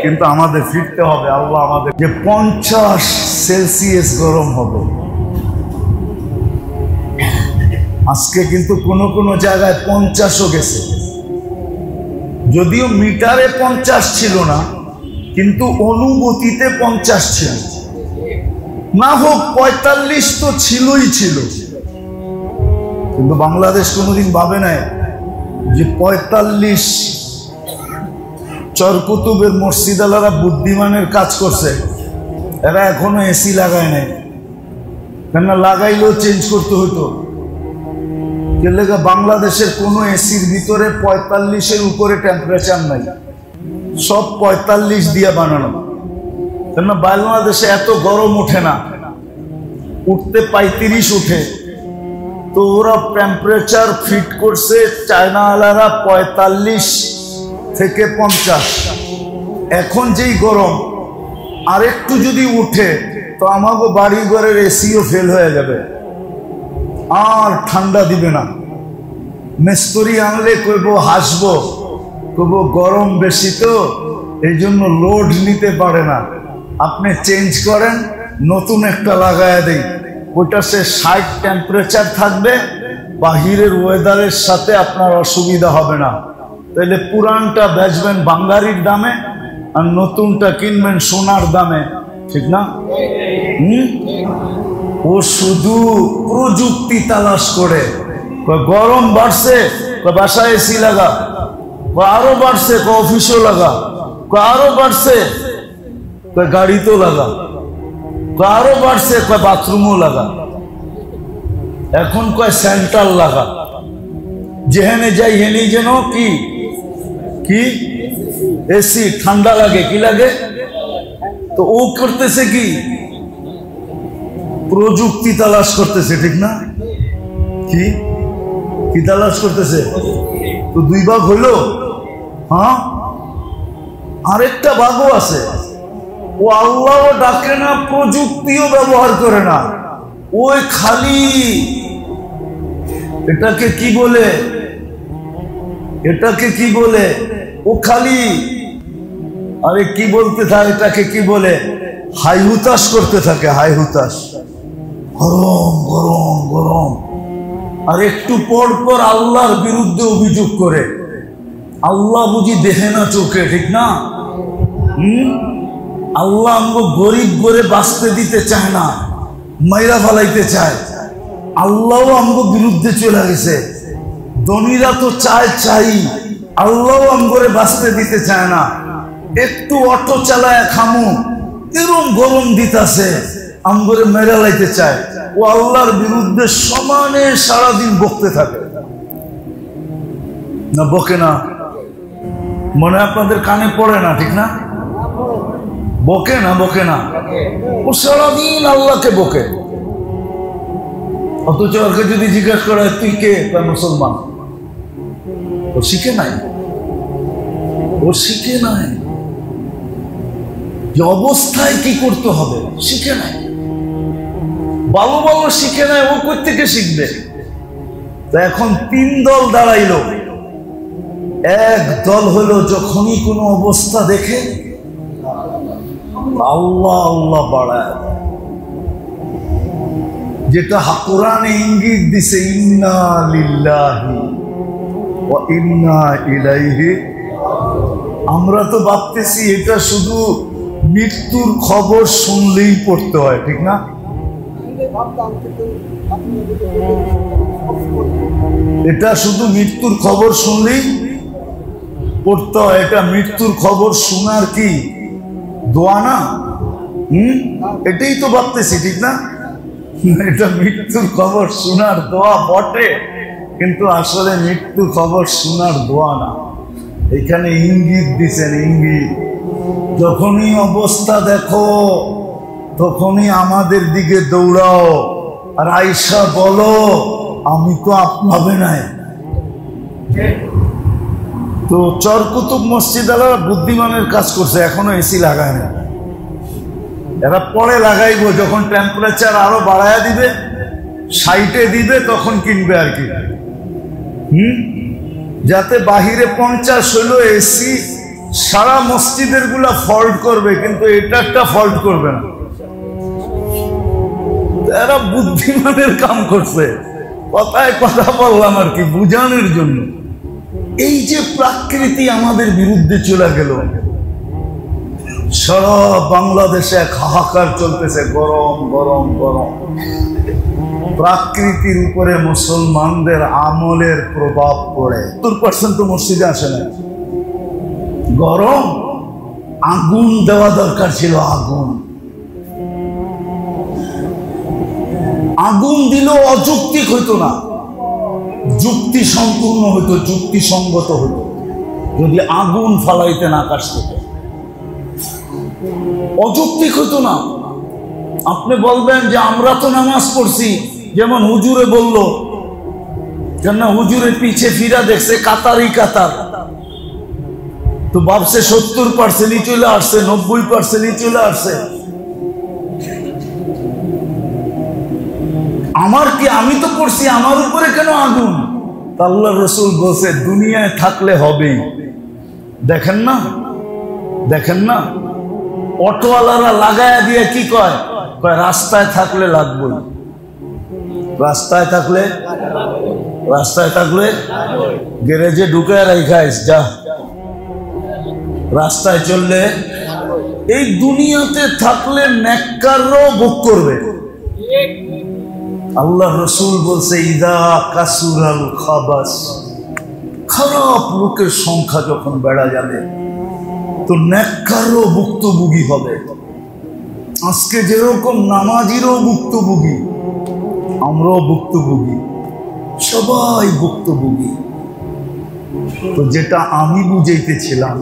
কিন্তু আমাদের ফিরতে হবে। আল্লাহ আমাদের যে 50 সেলসিয়াস গরম হবে, আজকে কিন্তু কোনো কোনো জায়গায় 50ও গেছে, যদিও মিটারে 50 ছিল না, কিন্তু অনুভূতিতে 50 ছিল। না হোক 45 তো ছিলই ছিল, কিন্তু বাংলাদেশ কোনোদিন ভাবে নাই যে 45। চরকুতুবের মসজিদ আলারা বুদ্ধিমানের কাজ করছে, এরা এখনো এসি লাগায় নাই, কেননা লাগাইলেও চেঞ্জ করতে হতো। বাংলাদেশের কোনো এসির ভিতরে 45-এর উপরে টেম্পারেচার নাই, সব 45 দিয়ে বানানো, কেননা বাংলাদেশে এত গরম ওঠে না, উঠতে 35 উঠে। তো ওরা টেম্পারেচার ফিট করছে চায়না আলারা 45 থেকে 50। এখন যেই গরম আর একটু যদি উঠে তো আমাকে বাড়ি ঘরের এসিও ফেল হয়ে যাবে, আর ঠান্ডা দিবে না। মিস্ত্রি আনলে কইব হাসবো, কইব গরম বেশি তো এই জন্য লোড নিতে পারে না, আপনি চেঞ্জ করেন, নতুন একটা লাগায় দেই, ওইটা সে 60 টেম্পারেচার থাকবে, বাহিরের ওয়েদারের সাথে আপনার অসুবিধা হবে না। তাহলে পুরানটা বেচবেন বাঙ্গারির দামে আর নতুনটা কিনবেন সোনার দামে, ঠিক না? ও শুধু প্রযুক্তি তালাশ করে, গরম বাড়ছে বাসায় এসি লাগা, আরো বাড়ছে অফিসও লাগা, আরো বাড়ছে গাড়িতেও লাগা, আরো বাড়ছে বাথরুমও লাগা, এখন কয় সেন্ট্রাল লাগা, যেখানে যাই হেনি যেন কি কি এসি, ঠান্ডা লাগে, কি লাগে? তো ও করতেছে কি? প্রযুক্তি তালাশ করতেছে, ঠিক না? কি কি তালাশ করতেছে? তো 2 ভাগ হইল। হ্যাঁ, আরেকটা ভাগও আছে, ও আল্লাহও ডাকে না, প্রযুক্তিও ব্যবহার করে না, ওই খালি এটাকে কি বলে, এটাকে কি বলে, ও খালি আরে কি বলতে থাকে, এটাকে কি বলে, হাই হুতাশ করতে থাকে, হাই হুতাশ, গরম গরম গরম, আর একটু পর পর আল্লাহর বিরুদ্ধে অভিযোগ করে, আল্লাহ বুঝি দেখে না চোখে, ঠিক না? আল্লাহ আমাকে গরিব করে বাঁচতে দিতে চায় না, মাইরা ফালাইতে চায়। আল্লাহ আমগো বিরুদ্ধে চলে গেছে। ধনীরা তো চাই, আল্লাহ আমগরে বাঁচতে দিতে চায় না। একটু অটো চালায় খামু এরম গরম দিতাছে, আমগরে মেরা লাইতে চায়। ও আল্লাহর বিরুদ্ধে সমানে সারাদিন বকতে থাকে। না বকে না? মনে আপনাদের কানে পড়ে না? ঠিক না? বকে না? বকে না? ও সারাদিন আল্লাহকে বকে। অথচ ওকে যদি জিজ্ঞাসা করা তুই কে, তার মুসলমান, ও শিখে নাই। ও শিখে নাই যে অবস্থায় কি করতে হবে, শিখে নাই। ভালো ভালো শিখে নাই, ও কই থেকে শিখবে? তা এখন 3 দল দাঁড়াইলো। এক দল হলো যখনই কোনো অবস্থা দেখে আল্লাহ আল্লাহ বাড়ায়, যেটা কোরআনে ইঙ্গিত দিছে ইন্না লিল্লাহি ওয়া ইন্না ইলাইহি। আমরা তো ভাবতেছি এটা শুধু মৃত্যুর খবর শুনলেই পড়তে হয়, ঠিক না? এটা শুধু মৃত্যুর খবর শুনলেই পড়তে হয়। এটা মৃত্যুর খবর শোনার কি দোয়া না? এটাই তো ভাবতেছি, ঠিক না? এটা মৃত্যুর খবর শোনার দোয়া বটে, কিন্তু আসলে মৃত্যুর খবর শোনার দোয়া না। এখানে ইঙ্গিত দিছেন, ইঙ্গিত। যখনই অবস্থা দেখো তখনই আমাদের দিকে দৌড়াও, আর আয়েশা বলো আমি তো আপনাবে নাই। তো চরকুতুব মসজিদ আলারা বুদ্ধিমানের কাজ করছে, এখনো এসি লাগায় না। এরা পরে লাগাইবো, যখন টেম্পারেচার আরো বাড়ায়া দিবে, 60-এ দিবে, তখন কিনবে আর কি। যাতে বাহিরে 50 হইলো এসি সারা মসজিদের গুলা ফল্ট করবে, কিন্তু এটা একটা ফল্ট করবে না। এরা বুদ্ধিমানের কাম করছে। কথায় কথা বললাম আর কি, বুঝানোর জন্য। এই যে প্রকৃতি আমাদের বিরুদ্ধে চলে গেল, সারা বাংলাদেশে এক হাহাকার চলতেছে, গরম গরম গরম। প্রকৃতির উপরে মুসলমানদের আমলের প্রভাব পড়ে। 70% তো মসজিদে আসে না। গরম, আগুন দেওয়া দরকার ছিল। আগুন আগুন দিলেও অযৌক্তিক হইতো না, যুক্তি সম্পূর্ণ হইতো, যুক্তিসঙ্গত হইতো। যদি আগুন ফালাইতেন আকাশ থেকে, অযৌক্তিক হইতো না। আপনি বলবেন যে আমরা তো নামাজ পড়ছি, যেমন হুজুরে বলল, কেন হুজুরের পিছে ফিরা দেখছে কাতারই কাতার, তো ভাবছে 70%ই চলে আসছে, 90%ই চলে আসছে। আমার কি, আমি তো পড়ছি, আমার উপরে কেন আগুন? আল্লাহর রাসূল বলছে দুনিয়ায় থাকলে হবেই। দেখেন না, দেখেন না, অটোওয়ালারা লাগায়া দিয়ে কি কয়, রাস্তায় থাকলে লাগবেই। রাস্তায় থাকলে, রাস্তায় থাকলে গ্যারেজে ঢুকে রাখাইস যা, রাস্তায় চললে। এই দুনিয়াতে থাকলে নেককাররাও ভোগ করবে। আল্লাহ রাসূল বলছে ইদা কাসুরাল খাবাস, খারাপ লোকের সংখ্যা যখন বেড়া যাবে তো নেককারও ভুক্তভোগী হবে। আজকে যেরকম নামাজিরও ভুক্তভোগী, আমরাও ভুক্তভোগী, সবাই ভুক্তভোগী। তো যেটা আমি বুঝাইতেছিলাম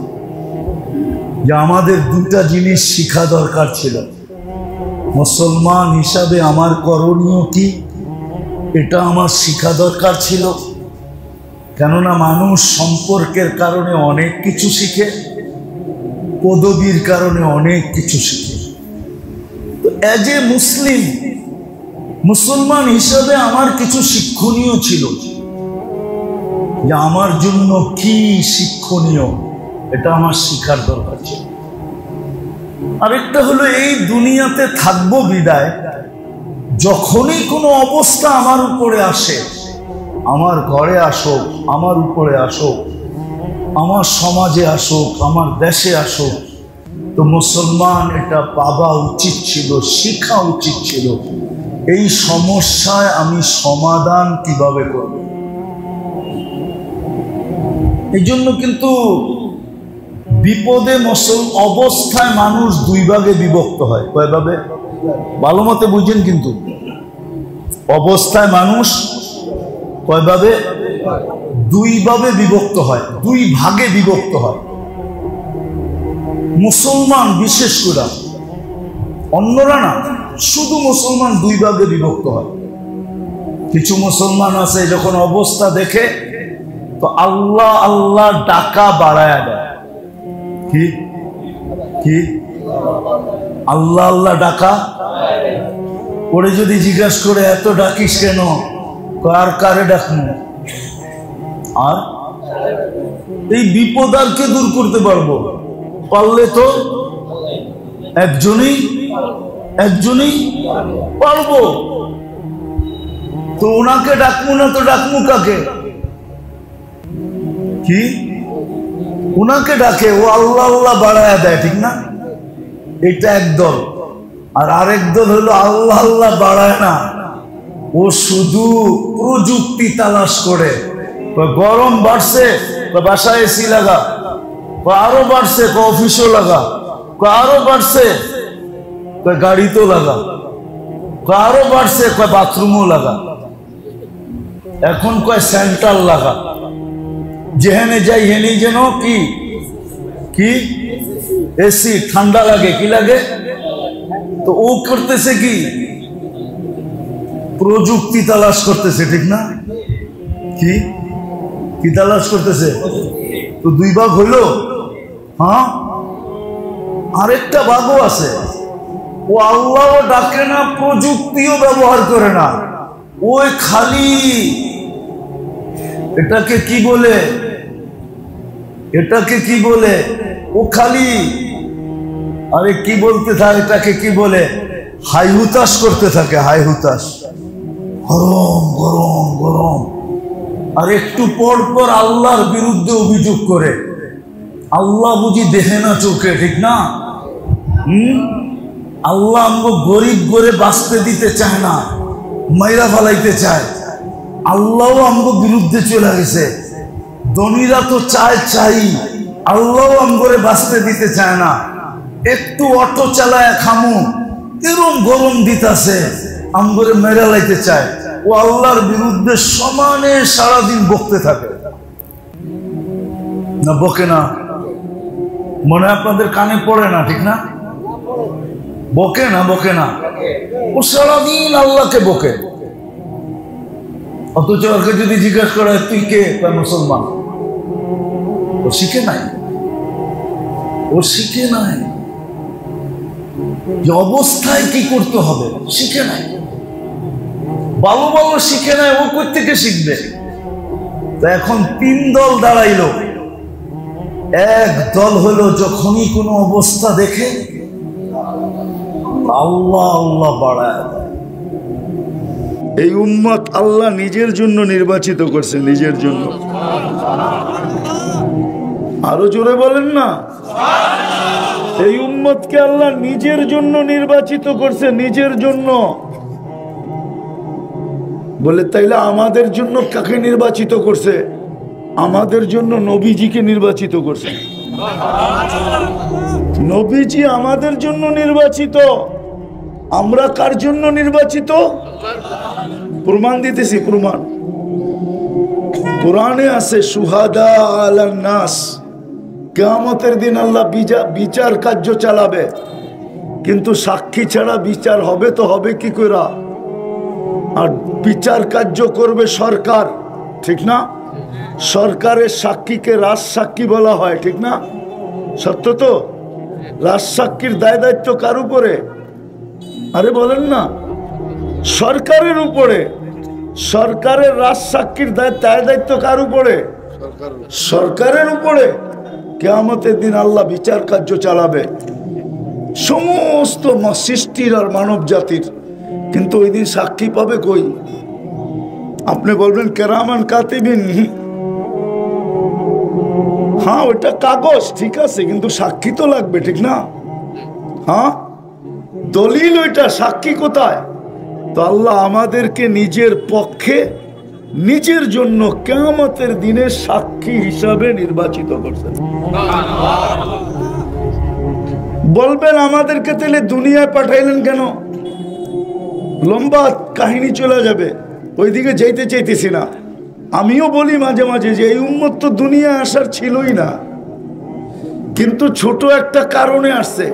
যে আমাদের দুটা জিনিস শিখা দরকার ছিল। মুসলমান হিসাবে আমার করণীয় কি, এটা আমার শিখা দরকার ছিল। কেননা মানুষ সম্পর্কের কারণে অনেক কিছু শিখে, পদবীর কারণে অনেক কিছু শিখে। তো এজ এ মুসলিম, মুসলমান হিসাবে আমার কিছু শিক্ষণীয় ছিল, যে আমার জন্য কি শিক্ষণীয় এটা আমার শিখার দরকার ছিল। আরেকটা হলো এই দুনিয়াতে থাকবো বিদায়, যখনই কোনো অবস্থা আমার উপরে আসে, আমার ঘরে আসুক, আমার উপরে আসুক, আমার সমাজে আসুক, আমার দেশে আসুক, তো মুসলমান এটা পাওয়া উচিত ছিল, শিখা উচিত ছিল এই সমস্যায় আমি সমাধান কিভাবে করব? এই জন্য কিন্তু বিপদে অবস্থায় মানুষ দুই ভাগে বিভক্ত হয়। কয় ভাবে? ভালো মতে বুঝেন। কিন্তু অবস্থায় মানুষ কয় ভাবে? দুই ভাবে বিভক্ত হয়, দুই ভাগে বিভক্ত হয়। মুসলমান বিশেষ করে, অন্যরা না, শুধু মুসলমান দুই ভাগে বিভক্ত হয়। কিছু মুসলমান আছে যখন অবস্থা দেখে তো আল্লাহ আল্লাহ ডাকা বাড়ায়া দেয়। কি কি আল্লাহ আল্লাহ ডাকা পরে যদি জিজ্ঞাসা করে এত ডাকিস কেন? কার কারে ডাকমু? আর এই বিপদ আর কে দূর করতে পারবো? পারলে তো একজনই পারবো। তো ওনাকে ডাকমু না তো ডাকমু কাকে? কি ওনাকে ডাকে, ও আল্লাহ আল্লাহ বাড়ায়া দেয়, ঠিক না? এটা একদল। আর আরেক দল হলো আল্লাহ আল্লাহ বাড়ায় না, ও শুধু প্রযুক্তি তালাশ করে। গরম বাড়ছে, বাসায় এসি লাগা, আরো বাড়ছে, অফিসও লাগা, আরো বাড়ছে, গাড়িতেও লাগা, আরো বাড়ছে, বাথরুমও লাগা, এখন কয় সেন্ট্রাল লাগা। যেখানে যাই হেনি যেন কি কি এসি, ঠান্ডা লাগে, কি লাগে? তো ও করতেছে কি? প্রযুক্তি তালাশ করতেছে, ঠিক না? কি কি তালাশ করতেছে? তো দুই ভাগ হইল। হ্যাঁ, আরেকটা ভাগও আছে, ও আল্লাহও ডাকে না, প্রযুক্তিও ব্যবহার করে না, ওই খালি এটাকে কি বলে, এটাকে কি বলে, ও খালি, আরে কি বলতে থাকে, এটাকে কি বলে, হাই হুতাশ করতে থাকে, হাই হুতাশ, গরম গরম গরম। আর একটু পর পর আল্লাহর বিরুদ্ধে অভিযোগ করে, আল্লাহ বুঝি দেখে না চোখে, ঠিক না? আল্লাহ আমাকে গরিব করে বাঁচতে দিতে চায় না, মাইরা ফালাইতে চায়। আল্লাহও আমাকে বিরুদ্ধে চলে গেছে। ধনীরা তো চাই, আল্লাহও আমগরে বাঁচতে দিতে চায় না। একটু অটো চালায় খামু, এরম গরম দিতাছে, আমগরে মেরা লাইতে চায়। ও আল্লাহর বিরুদ্ধে সমানে সারাদিন বকতে থাকে না? বকে না? মনে আপনাদের কানে পড়ে না, ঠিক না? বকে না? বকে না? ও সারাদিন আল্লাহকে বকে। অথচ ওকে যদি জিজ্ঞাসা করে তুই কে, মুসলমান, ও শিখে নাই, ও শিখে নাই যে অবস্থায় কি করতে হবে, শিখে নাই, ভালো ভালো শিখে নাই। ও কই থেকে শিখবে? তো এখন তিন দল দাঁড়াইল। এক দল হলো যখনই কোনো অবস্থা দেখে আল্লাহ আল্লাহ বাড়ায়। এই উম্মত আল্লাহ নিজের জন্য নির্বাচিত করছে, নিজের জন্য। আরো জোরে বলেন না? এই উম্মতকে আল্লাহ নিজের জন্য নির্বাচিত করছে, নিজের জন্য। বলে তাইলে আমাদের জন্য কাকে নির্বাচিত করছে? আমাদের জন্য নবীজিকে নির্বাচিত করছে। নবীজি আমাদের জন্য নির্বাচিত। আমরা কার জন্য নির্বাচিত? প্রমাণ দিতেছি, প্রমাণ কোরআনে আছে, সুহাদা আলান নাস। কিয়ামতের দিন আল্লাহ বিচার কার্য চালাবে, কিন্তু সাক্ষী ছাড়া বিচার হবে তো হবে কি করে? আর বিচার কার্য করবে সরকার, ঠিক না? সরকারের সাক্ষীকে রাজ সাক্ষী বলা হয়, ঠিক না? সত্য তো? রাজ সাক্ষীর দায় দায়িত্ব কার উপরে? আরে বলেন না, সরকারের উপরে। সরকারের রাজ সাক্ষীর দায় দায়িত্ব কার উপরে? সরকারের উপরে। কিয়ামতের দিন আল্লাহ বিচার কার্য চালাবে সমস্ত সৃষ্টির আর মানব জাতির, কিন্তু ওই দিন সাক্ষী পাবে কই? আপনি বলবেন কেরামান কাতিবিন, হ্যাঁ ওইটা কাগজ, ঠিক আছে, কিন্তু সাক্ষী তো লাগবে, ঠিক না? হ্যাঁ, দলিল ওইটা, সাক্ষী কোথায়? তো আল্লাহ আমাদেরকে নিজের পক্ষে নিজের জন্য কিয়ামতের দিনে সাক্ষী হিসাবে নির্বাচিত করছেন। বলবেন আমাদেরকে তাহলে দুনিয়ায় পাঠাইলেন কেন? লম্বা কাহিনী চলে যাবে, ওইদিকে যাইতে চাইতেছি না। আমিও বলি মাঝে মাঝে যে এই উম্মত তো দুনিয়া আসার ছিলই না, কিন্তু ছোট একটা কারণে আসছে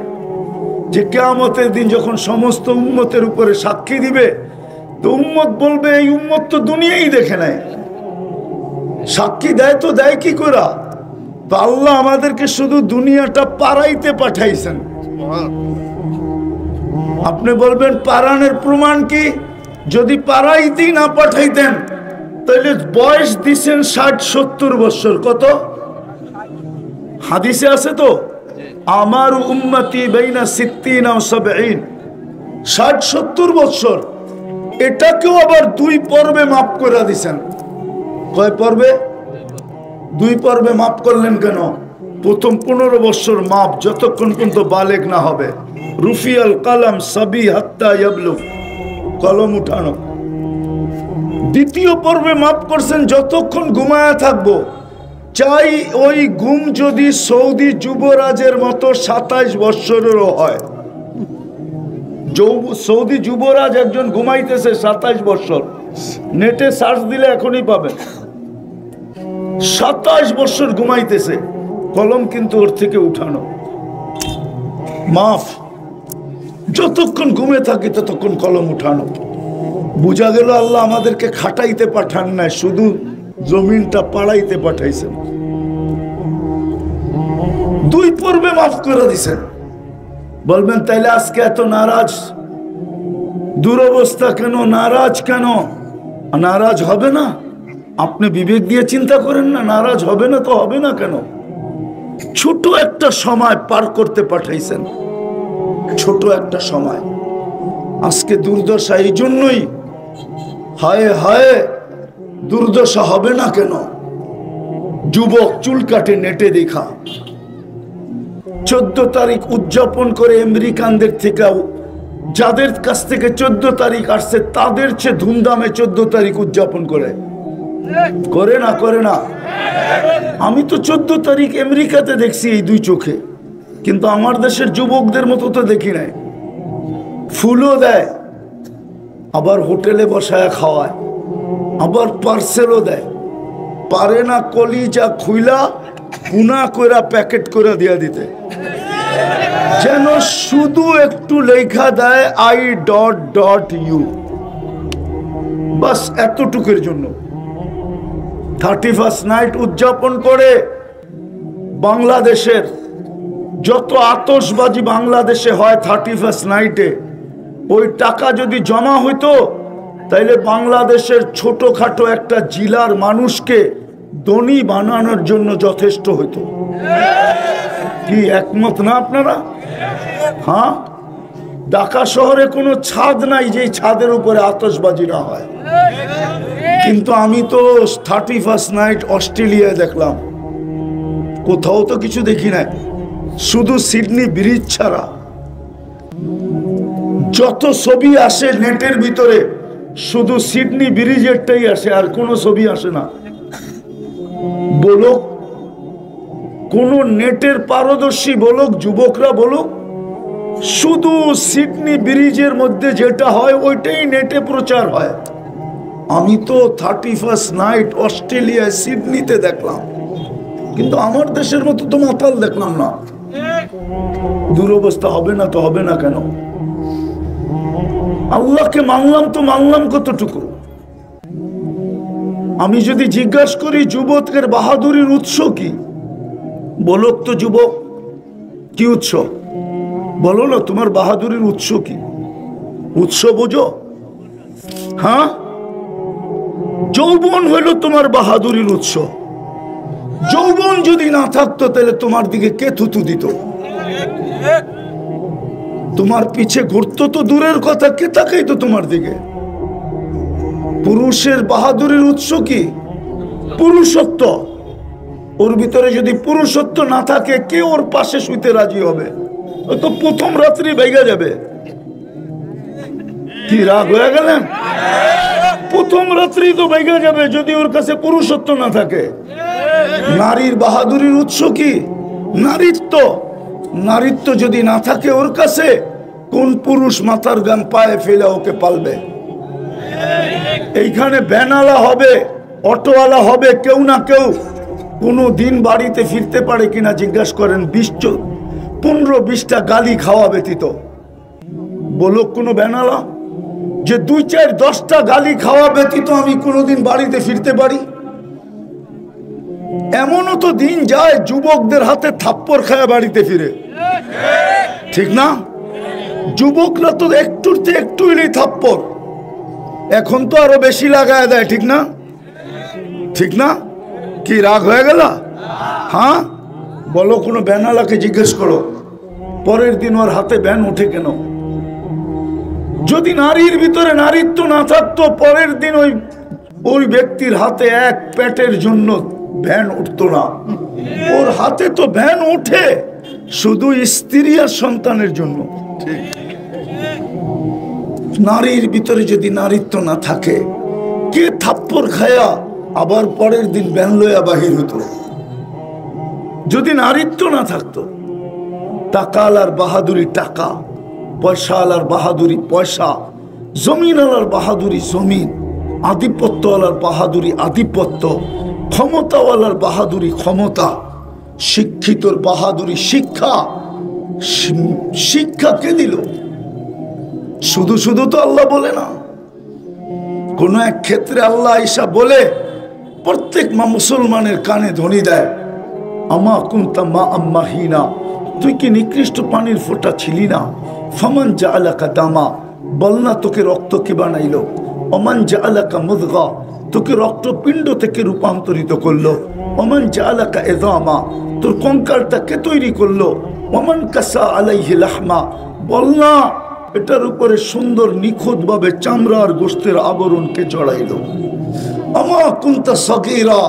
যে কিয়ামতের দিন যখন সমস্ত উম্মতের উপরে সাক্ষী দিবে, তো উম্মত বলবে এই উম্মত তো দুনিয়াই দেখে নাই, সাক্ষী দেয় তো দেয় কি করে? তো আল্লাহ আমাদেরকে শুধু দুনিয়াটা পারাইতে পাঠাইছেন। আপনি বলবেন পারানের প্রমাণ কি? যদি পারাইতেই না পাঠাইতেন তাহলে বয়স দিচ্ছেন 60-70 বছর। কত হাদিসে আছে তো, আমার উম্মতি বাইনা 60 ও 70, 60-70 বছর। এটাকেও আবার 2 পর্বে মাফ করে দিছেন। কয় পর্বে? 2 পর্বে মাফ করলেন কেন? প্রথম 15 বছর মাফ, যতক্ষণ পর্যন্ত বালেগ না হবে। রুফিয়াল কালাম সাবি হাত্তা ইয়াবলুগ, কলম উঠানো। দ্বিতীয় পর্বে মাফ করছেন যতক্ষণ ঘুমায়া থাকবো, চাই ওই ঘুম যদি সৌদি যুবরাজের মতো 27 বছরেরও হয়। সৌদি যুবরাজ একজন ঘুমাইতেছে 27 বছর, নেটে সার্চ দিলে এখনই পাবেন। 27 বছর ঘুমাইতেছে, কলম কিন্তু ওর থেকে উঠানো, মাফ। যতক্ষণ ঘুমে থাকি ততক্ষণ কলম উঠানো। বুঝা গেল আল্লাহ আমাদেরকে খাটাইতে পাঠান নাই, শুধু জমিনটা পাড়াইতে পাঠাইছেন। 2 পর্বে মাফ করে দিছেন। বলবেন তাইলে আজকে এত নারাজ, দুরবস্থা কেন, নারাজ কেন? নারাজ হবে না? আপনি বিবেক দিয়ে চিন্তা করেন না, নারাজ হবে না তো হবে না কেন? ছোট একটা সময় পার করতে পাঠাইছেন, ছোট একটা সময়। আজকে দুর্দশা এই জন্যই, হায় হায় দুর্দশা হবে না কেন? যুবক চুল কাটে নেটে দেখা, 14 তারিখ উদযাপন করে আমেরিকানদের থেকে, যাদের কাছ থেকে 14 তারিখ আসছে তাদের চেয়ে ধুমধামে 14 তারিখ উদযাপন করে। করে না? করে না? আমি তো 14 তারিখ আমেরিকাতে দেখছি এই 2 চোখে, কিন্তু আমার দেশের যুবকদের মতো তো দেখি নাই। ফুলও দেয়, আবার হোটেলে বসায় খাওয়ায়, আবার পার্সেলও দেয়। পারে না কলিজা খুইলা পুনা কইরা প্যাকেট করে দিয়া দিতে, যেন শুধু একটু লেখা দেয় I.U, বাস এতটুকুর জন্য। 31st নাইট উদযাপন করে বাংলাদেশের যত আতশবাজি বাংলাদেশে হয় 31st নাইটে, ওই টাকা যদি জমা হইতো তাইলে বাংলাদেশের ছোটখাটো একটা জেলার মানুষকে ধনী বানানোর জন্য যথেষ্ট হইতো। কি একমত না আপনারা? হ্যাঁ, ঢাকা শহরে কোনো ছাদ নাই যে ছাদের উপরে আতশবাজি না হয়। কিন্তু আমি তো 31st নাইট অস্ট্রেলিয়ায় দেখলাম, কোথাও তো কিছু দেখি নাই, শুধু সিডনি ব্রিজ ছাড়া। যত ছবি আসে নেটের ভিতরে শুধু সিডনি ব্রিজেরটাই আসে, আর কোনো ছবি আসে না। বলুক কোন নেটের পারদর্শী বলুক, যুবকরা বলুক, শুধু সিডনি ব্রিজের মধ্যে যেটা হয় ওইটাই নেটে প্রচার হয়। আমি তো 31st নাইট অস্ট্রেলিয়ায় সিডনিতে দেখলাম, কিন্তু আমার দেশের মতো তো মাতাল দেখলাম না। দুরবস্থা হবে না তো হবে না কেন? আল্লাহকে মানলাম তো মানলাম কতটুকু? আমি যদি জিজ্ঞাসা করি যুবকের বাহাদুরির উৎস কি, বলো তো যুবক, কি উৎস? বলো না তোমার বাহাদুরির উৎস কি? উৎস বোঝো? হ্যাঁ, যৌবন হইল তোমার বাহাদুরির উৎস। যৌবন যদি না থাকতো তাহলে তোমার দিকে কে থুতু দিত? তোমার পিছে ঘুরতো তো দূরের কথা, কে তাকাইতো তোমার দিকে? পুরুষের বাহাদুরির উৎস কি? পুরুষত্ব। ওর ভিতরে যদি পুরুষত্ব না থাকে কে ওর পাশে শুইতে রাজি হবে? ও তো প্রথম রাত্রি ভেঙে যাবে। কি রাগ হয়ে গেলেন? প্রথম রাত্রেই তো বেগে যাবে যদি ওর কাছে পুরুষত্ব না থাকে। নারীর বাহাদুরির উৎস কি? নারীত্ব। নারীত্ব যদি না থাকে ওর কাছে, কোন পুরুষ মাথার গান পায়ে ফেলে ওকে পালবে? এইখানে ভ্যানওয়ালা হবে, অটোওয়ালা হবে, কেউ না কেউ কোনো দিন বাড়িতে ফিরতে পারে কিনা জিজ্ঞাসা করেন। 15-20টা গালি খাওয়া ব্যতীত বলো কোনো ভ্যানওয়ালা যে 2-4-10টা গালি খাওয়া ব্যতীত আমি কোনোদিন বাড়িতে ফিরতে পারি? এমনও তো দিন যায় যুবকদের হাতে থাপ্পড় খায় বাড়িতে ফিরে, ঠিক না? যুবকরা তো একটুতে একটু এলেই থাপ্পড়, এখন তো আরো বেশি লাগায় দেয়, ঠিক না? ঠিক না? কি রাগ হয়ে গেল? হ্যাঁ বলো, কোনো ভ্যানওয়ালাকে জিজ্ঞেস করো পরের দিন ওর হাতে ভ্যান ওঠে কেন? যদি নারীর ভিতরে নারীত্ব না থাকতো পরের দিন ওই ব্যক্তির হাতে এক পেটের জন্য ভ্যান উঠতো না। ওর হাতে তো ভ্যান ওঠে শুধু স্ত্রী আর সন্তানের জন্য। নারীর ভিতরে যদি নারীত্ব না থাকে, কে থাপ্পড় খায়া আবার পরের দিন ভ্যান লইয়া বাহির হতো? যদি নারীত্ব না থাকতো, টাকা আলার বাহাদুরি টাকা, পয়সা আলার বাহাদুরি পয়সা, জমিন আলার বাহাদুরি জমিন, আধিপত্য আলার বাহাদুরি আধিপত্য, ক্ষমতাওয়ালার বাহাদুরি ক্ষমতা, শিক্ষিতর বাহাদুরি শিক্ষা। শিক্ষা কে দিল? শুধু শুধু তো আল্লাহ বলে না, কোন এক ক্ষেত্রে আল্লাহ ঈসা বলে প্রত্যেক মুসলমানের কানে ধ্বনি দেয়, আমা কুনতা মা আম্মাহিনা, তুই কি নিকৃষ্ট পানির ফোঁটা ছিলি না? ফামান জাআলাকা দামা, বল না তোকে রক্ত কে বানাইলো? ওমান জাআলাকা মুদগা, তোকে রক্তপিণ্ড থেকে রূপান্তরিত করলো। ওমান জাআলাকা ইযামা, তোর কঙ্কালটা কে তৈরি করলো? ওমান কাসা আলাইহি লাহমা, বল না এটার উপরে সুন্দর নিখুঁত ভাবে চামড়া আর গোশতের আবরণ কে জড়াইলো? আমা কুনতা সগীরা,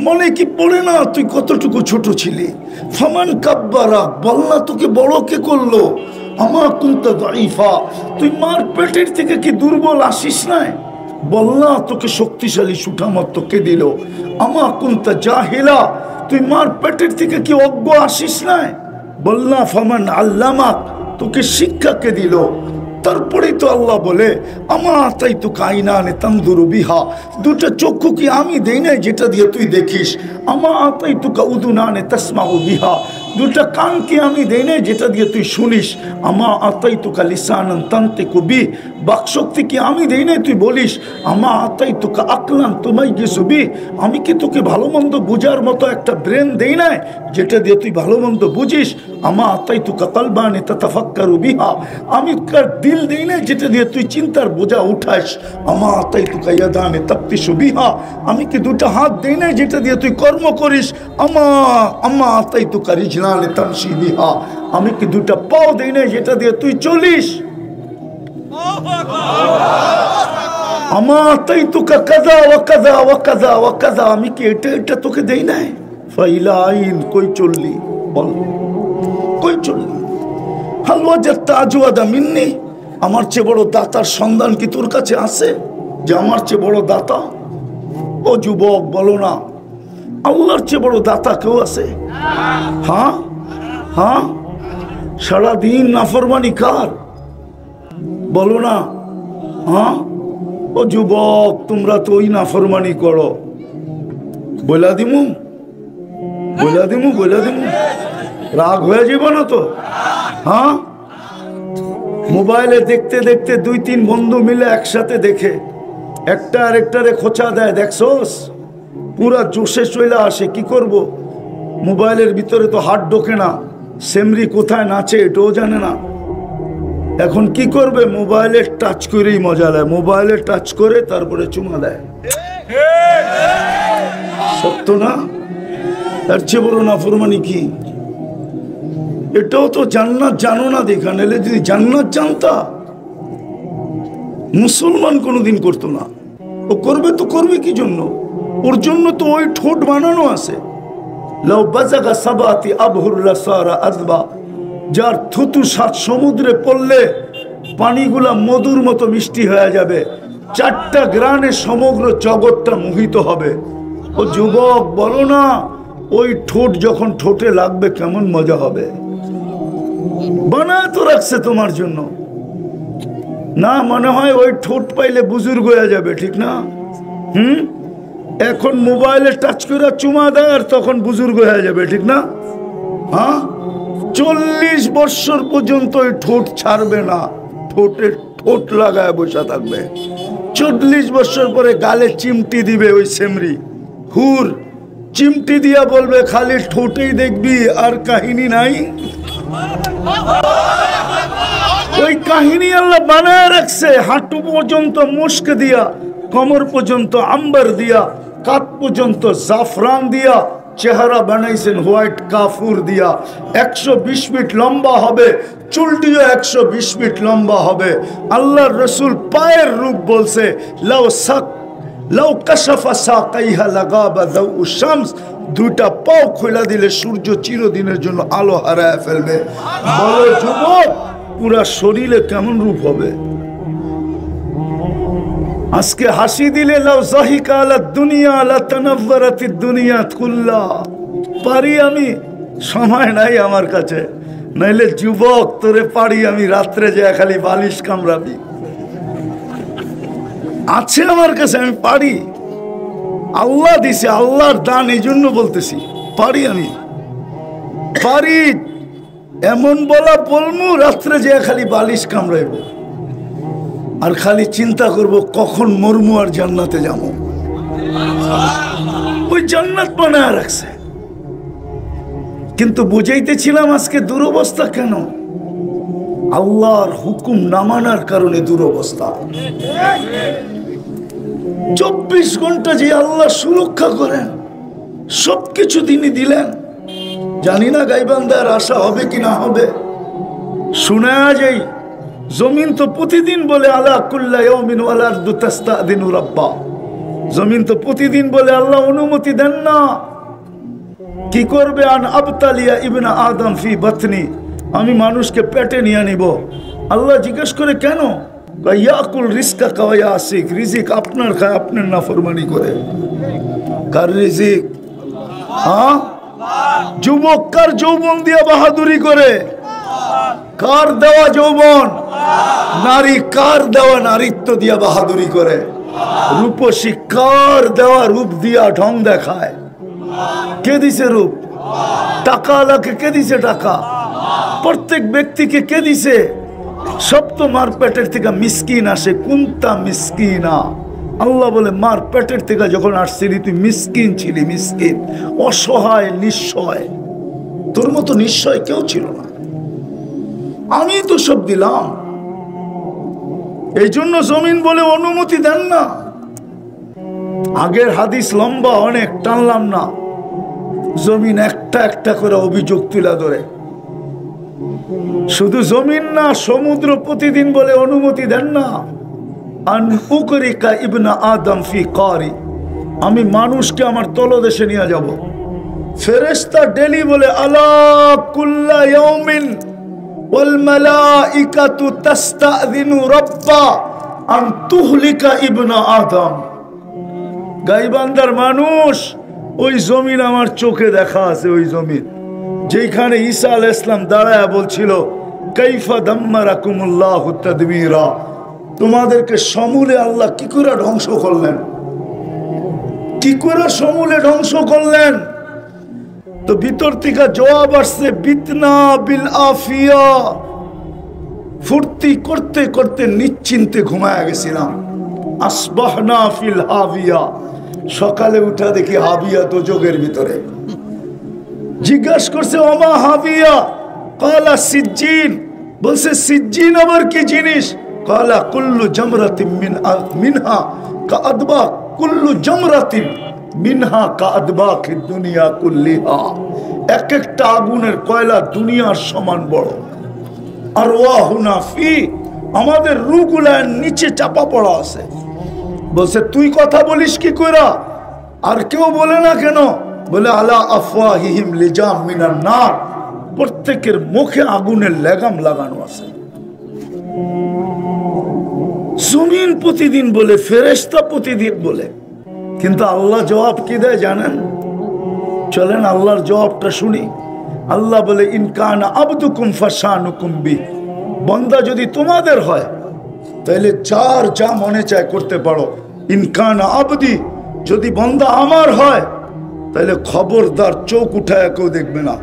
মনে কি পড়ে না তুই কতটুকু ছোট ছিলি? ফামান কাব্বারা, বল না তোকে বড় কে করলো? আমা কুনতা দাঈফা, তুই মার পেটের থেকে কি দুর্বল আসিস নাই? বল না তোকে শক্তিশালী সুঠামত্ব কে দিল? আমা কুনতা জাহিলা, তুই মার পেটের থেকে কি অজ্ঞ আসিস নাই? বল না ফামান আল্লামাক, তোকে শিক্ষা কে দিল? তারপরেই তো আল্লাহ বলে, আমা তাই তো কাইনানে তানজুরু বিহা, দুটো চক্ষু কি আমি দেই নাই যেটা দিয়ে তুই দেখিস? আমা তাই তো উযুনানে তাসমাউ বিহা, দুটো কান কি আমি দেই নাই যেটা দিয়ে তুই শুনিস? আমা আতাই তো লিসানান তানতিকু বি, বাকশক্তি কি আমি দেই নাই তুই বলিস? আমা আতাই তো আকলান তুমাইয়িজু বি, আমি কি তোকে ভালো মন্দ বুঝার মতো একটা ব্রেন দেই নাই যেটা দিয়ে তুই ভালো মন্দ বুঝিস? আমা আতাই তো কালবানে তাতাফাক্কারু বিহা, আমি দিল দেই না যেটা দিয়ে তুই চিন্তার বোঝা উঠাস? আমা আতাই তো ইয়াদানে তাফতিশু বিহা, আমি কি দুটো হাত দেই না যেটা দিয়ে তুই কর্ম করিস? আমা আতাই তো রিজলানে তামশি বিহা, আমি কি দুটো পাও দেই না যেটা দিয়ে তুই চলিস? আমা আতাই তো কাযা ওয়া কাযা ওয়া কাযা ওয়া কাযা, আমি কি এটা তোকে দেই নাই? ফাইলা আইন, কই চললি বল, কই চললি? হাল ওয়াজাদতা আজওয়াদা মিন্নি, আমার চেয়ে বড় দাতার সন্ধান কি তোর কাছে আছে যে আমার চেয়ে বড় দাতা? ও যুবক বলো না, আল্লাহর চেয়ে বড় দাতা কেউ আছে? হ্যাঁ হ্যাঁ, সারাদিন নাফরমানি কার? বলো না। হ্যাঁ ও যুবক, তোমরা তো ওই নাফরমানি করো। বইলা দিমু বইলা দিমু বইলা দিমু, রাগ হয়ে যাব না তো? হ্যাঁ, মোবাইলে দেখতে দেখতে 2-3 বন্ধু মিলে একসাথে দেখে একটা আরেকটারে খোঁচা দেয়, দেখছোস? পুরা জোশে চলে আসে। কি করব? মোবাইলের ভিতরে তো হাত ঢোকে না, সেমরি কোথায় নাচে এটাও জানে না। এখন কি করবে? মোবাইলে টাচ করেই মজা নেয়, মোবাইলে টাচ করে তারপরে চুমা দেয়। সত্য না? তার চেয়ে বড় নাফরমানি কি? এটাও তো জান্নাত জানো না দেখা, নাহলে যদি জান্নাত জানতা মুসলমান কোনোদিন করতো না। ও করবে তো করবে কি জন্য? ওর জন্য তো ওই ঠোঁট বানানো আছে। লাউ বাজাগা সাবাতি আবহুর লাসারা আযবা, যার থুতু 7 সমুদ্রে পড়লে পানিগুলা মধুর মতো মিষ্টি হয়ে যাবে, 4টা গ্রানে সমগ্র জগৎটা মোহিত হবে। ও যুবক বলো না, ওই ঠোঁট যখন ঠোঁটে লাগবে কেমন মজা হবে। বানায় তো রাখছে তোমার জন্য না, মনে হয় ওই ঠোঁট পাইলে বুজুর্গ হয়ে যাবে, ঠিক না? এখন মোবাইলে টাচ করে চুমা দেয় আর তখন বুজুর্গ হয়ে যাবে, ঠিক না? হ্যাঁ, 40 বছর পর্যন্ত ওই ঠোঁট ছাড়বে না, ঠোঁটে ঠোঁট লাগায় বসে থাকবে। 40 বছর পরে গালে চিমটি দিবে ওই সেমরি হুর, চিমটি দিয়া বলবে খালি ঠোঁটেই দেখবি আর কাহিনী নাই। ওই কাহিনী আল্লাহ বানায় রাখছে, হাঁটু পর্যন্ত মুস্ক দিয়া, কোমর পর্যন্ত আম্বার দিয়া, কাঁধ পর্যন্ত জাফরান দিয়া, চেহারা বানাইছেন হোয়াইট কাফুর দিয়া। 120 ফিট লম্বা হবে, চুলটিও 120 ফিট লম্বা হবে। আল্লাহর রসুল পায়ের রূপ বলছে, লাউ কাশাফা সাকাইহা লাগাবা দাউ শামস, 2টা পাও খোলা দিলে সূর্য চিরদিনের জন্য আলো হারায় ফেলবে। বলো যুবক, পুরা শরীরে কেমন রূপ হবে? আজকে হাসি দিলে লাউ জাহিকা আলা দুনিয়া লা তানাওয়ারাতিদ দুনিয়া কুল্লা। পারি আমি, সময় নাই আমার কাছে, নাইলে যুবক তোরে পারি আমি রাত্রে যে খালি বালিশ কামড়াবি। আছে আমার কাছে, আমি পারি, আল্লাহ দিছে, আল্লাহর দান, এই জন্য বলতেছি পারি, আমি পারি। এমন বলা বলমু রাত্রে যে খালি বালিশ কামড়াইব আর খালি চিন্তা করব কখন মরমু আর জান্নাতে যাবো। ওই জান্নাত বানায় রাখছে, কিন্তু বুঝাইতেছিলাম আজকে দুরবস্থা কেন? আল্লাহর হুকুম না মানার কারণে দুরবস্থা। 24 ঘন্টা যে আল্লাহ সুরক্ষা করেন, সবকিছু তিনি দিলেন। জানি না গাইবান্ধার আশা হবে কি না হবে। শোনা যাই, জমিন তো প্রতিদিন বলে আলা কুল্লা ইয়াউমিন ওয়াল আরদু তাস্তাদিনু রাব্বা। জমিন তো প্রতিদিন বলে আল্লাহ অনুমতি দেন না। কি করবে? আন আবতালিয়া ইবনা আদম ফি বাতনি, আমি মানুষকে পেটে নিয়ে নিব। আল্লাহ জিজ্ঞেস করে কেন? ইয়াকুল রিজকা কাওয়া আসিক, রিজিক আপনার খায়, আপনার নাফরমানি করে। কার রিজিক? হ্যাঁ, যুবক কার যৌবন দিয়া বাহাদুরি করে? কার দেওয়া যৌবন? নারী কার দেওয়া নারীত্ব দিয়া বাহাদুরি করে? রূপসী কার দেওয়া রূপ দিয়া ঢং দেখায়? কে দিছে রূপ? টাকা আলাকে কে দিছে টাকা? প্রত্যেক ব্যক্তিকে কে দিছে? সব তো মার পেটের থেকে মিসকিন আসে, কুন্তা মিসকিনা। আল্লাহ বলে মার পেটের থেকে যখন আসছিলি তুই মিসকিন ছিলি, মিসকিন, অসহায়, নিঃস্বয়। তোর মতো নিঃস্বয় কেউ ছিল না, আমি তো সব দিলাম। এই জন্য জমিন বলে অনুমতি দেন না। আগের হাদিস লম্বা, অনেক টানলাম না। জমিন একটা একটা করে অভিযোগ তুলে ধরে। শুধু জমিন না, সমুদ্র প্রতিদিন বলে অনুমতি দেন না। আন উকরিকা ইবনা আদম ফি কারি, আমি মানুষকে আমার তলদেশে নিয়ে যাব। ফেরেশতা ডেলি বলে আলা কুল্লা ইয়াউমিন ওয়াল মালাইকাতু তাস্তাযিনু রাব্বা আন তুহলিকা ইবনা আদম। গাইবান্ধার মানুষ, ওই জমিন আমার চোখে দেখা আছে। ওই জমিন যেখানে ঈসা আলাইহিস সালাম দাঁড়ায় বলছিল কাইফা দাম্মারাকুমুল্লাহু তাদমীরা, তোমাদেরকে সমূলে আল্লাহ কি করে ধ্বংস করলেন, কি করে সমূলে ধ্বংস করলেন। তো ভিতর থেকে জবাব আসছে বিতনা বিল আফিয়া, ফুর্তি করতে করতে নিশ্চিন্তে ঘুমায় গেছিলাম। আসবাহনা ফিল হাবিয়া, সকালে উঠা দেখি হাবিয়া দোজখের ভিতরে। জিজ্ঞাসা করছে ওমা হাবিয়া, কালা সিজ্জিন, বলছে সিজ্জিন আবার কি জিনিস? কালা কুল্লু জামরাতিন মিনহা কাআদবা, কুল্লু জামরাতিন মিনহা কাআদবাকি দুনিয়া কুল্লিহা, এক একটা আগুনের কয়লা দুনিয়ার সমান বড়। আর ওয়াহুনা ফি, আমাদের রূহগুলার নিচে চাপা পড়া আছে। বলছে তুই কথা বলিস কি কইরা? আর কেউ বলে না কেন? বলে আলা আফওয়াহিহিম লিজাম মিনান নার, প্রত্যেকের মুখে আগুনের লেগাম লাগানো আছে। জমিন প্রতিদিন বলে, ফেরেশতা প্রতিদিন বলে, কিন্তু আল্লাহ জবাব কি দেয় জানেন? চলেন আল্লাহর জবাবটা শুনি। আল্লাহ বলে, ইনকানা আবদুকুম ফাশানুকুম বি, বান্দা যদি তোমাদের হয় তাহলে যার যা মনে চায় করতে পারো। ইনকানা আবদি, যদি বান্দা আমার হয় তাহলে খবরদার চোখ উঠায় কেউ দেখবে না।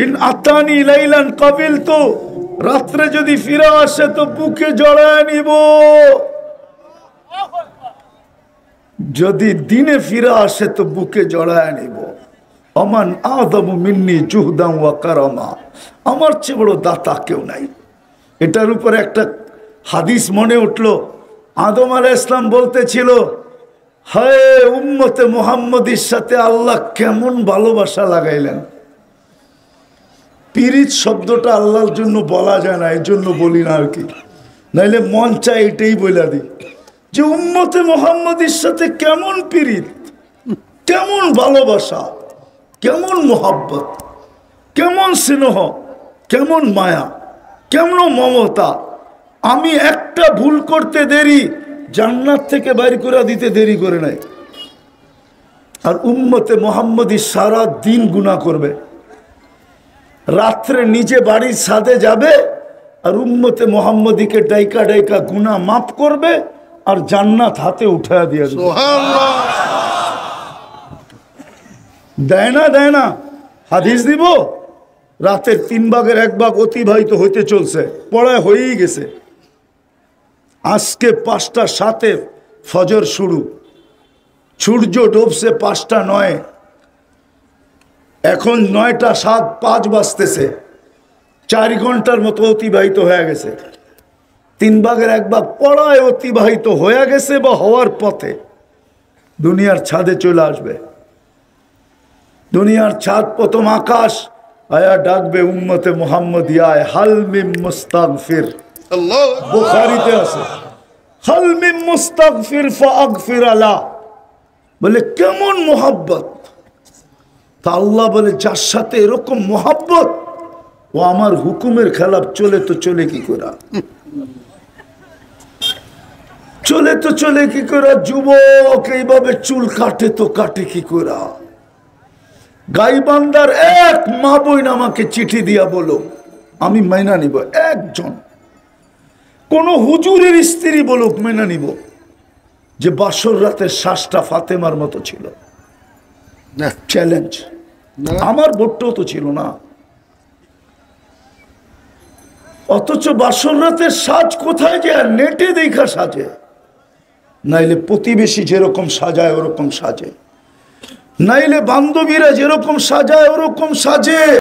ইন আতানি লাইলান কাবিলতু, রাত্রে যদি ফিরে আসে তো বুকে জড়ায় নিব, যদি দিনে ফিরে আসে তো বুকে জড়ায় নিব। আমান আদমু মিন্নি জুহদাম ওয়া কারামা, আমার চেয়ে বড় দাতা কেউ নাই। এটার উপর একটা হাদিস মনে উঠলো। আদম আলাইহিস সালাম বলতেছিল, হায় উম্মতে মুহাম্মদীর সাথে আল্লাহ কেমন ভালোবাসা লাগাইলেন। পীরিত শব্দটা আল্লাহর জন্য বলা যায় না, এই জন্য বলি না আর কি, নাইলে মন চায় এটাই বলে দিই যে উম্মতে মুহাম্মদীর সাথে কেমন পীরিত, কেমন ভালোবাসা, কেমন মোহাব্বত, কেমন স্নেহ, কেমন মায়া, কেমন মমতা। আমি একটা ভুল করতে দেরি, জান্নাত থেকে বাইর করে দিতে দেরি করে নাই। আর উম্মতে মুহাম্মদী সারা দিন গুনাহ করবে, রাত্রে নিজে বাড়ির ছাদে যাবে আর উম্মতে মুহাম্মদীকে ডাইকা ডাইকা গুনাহ মাফ করবে আর জান্নাত হাতে উঠায়া দিয়ে দেবে। দেয় না, দেয় না। হাদিস দিব, রাতের 3 ভাগের 1 ভাগ অতিবাহিত হইতে চলছে, পড়ায় হয়েই গেছে। আজকে 5টা 7 ফজর শুরু, সূর্য ডুবছে 5টা 9, এখন 9টা 7, 5 বাজতেছে, 4 ঘন্টার মতো অতিবাহিত হয়ে গেছে। 3 ভাগের 1 ভাগ পড়ায় অতিবাহিত হয়ে গেছে বা হওয়ার পথে। দুনিয়ার ছাদে চলে আসবে, দুনিয়ার ছাদ প্রথম আকাশ আয়া ডাকবে, উম্মতে মুহাম্মদিয়ায় হাল মিন মুস্তাগফির। বুখারীতে আছে, হাল মিন মুস্তাগফির ফাগফির আলা। বলে কেমন মোহাব্বত। তা আল্লাহ বলে, যার সাথে এরকম মোহাব্বত ও আমার হুকুমের খেলাফ চলে তো চলে কি করে, চলে তো চলে কি করে। যুবক এইভাবে চুল কাটে তো কাটে কি করে। গাইবান্দার এক মা বোন আমাকে চিঠি দিয়া বলো, আমি মাইনা নিব। একজন কোন হুজুরের স্ত্রী বলুক, মেনে নিব যে বাসর রাতের শ্বাসটা ফাতেমার মতো ছিল। চ্যালেঞ্জ। আমার ভোটটাও তো ছিল না, অথচ বাসর রাতের সাজ কোথায় যায়? নেটে দেখা সাজে, নাইলে প্রতিবেশী যেরকম সাজায় ওরকম সাজে, নাইলে বান্ধবীরা যেরকম সাজায় ওরকম সাজে।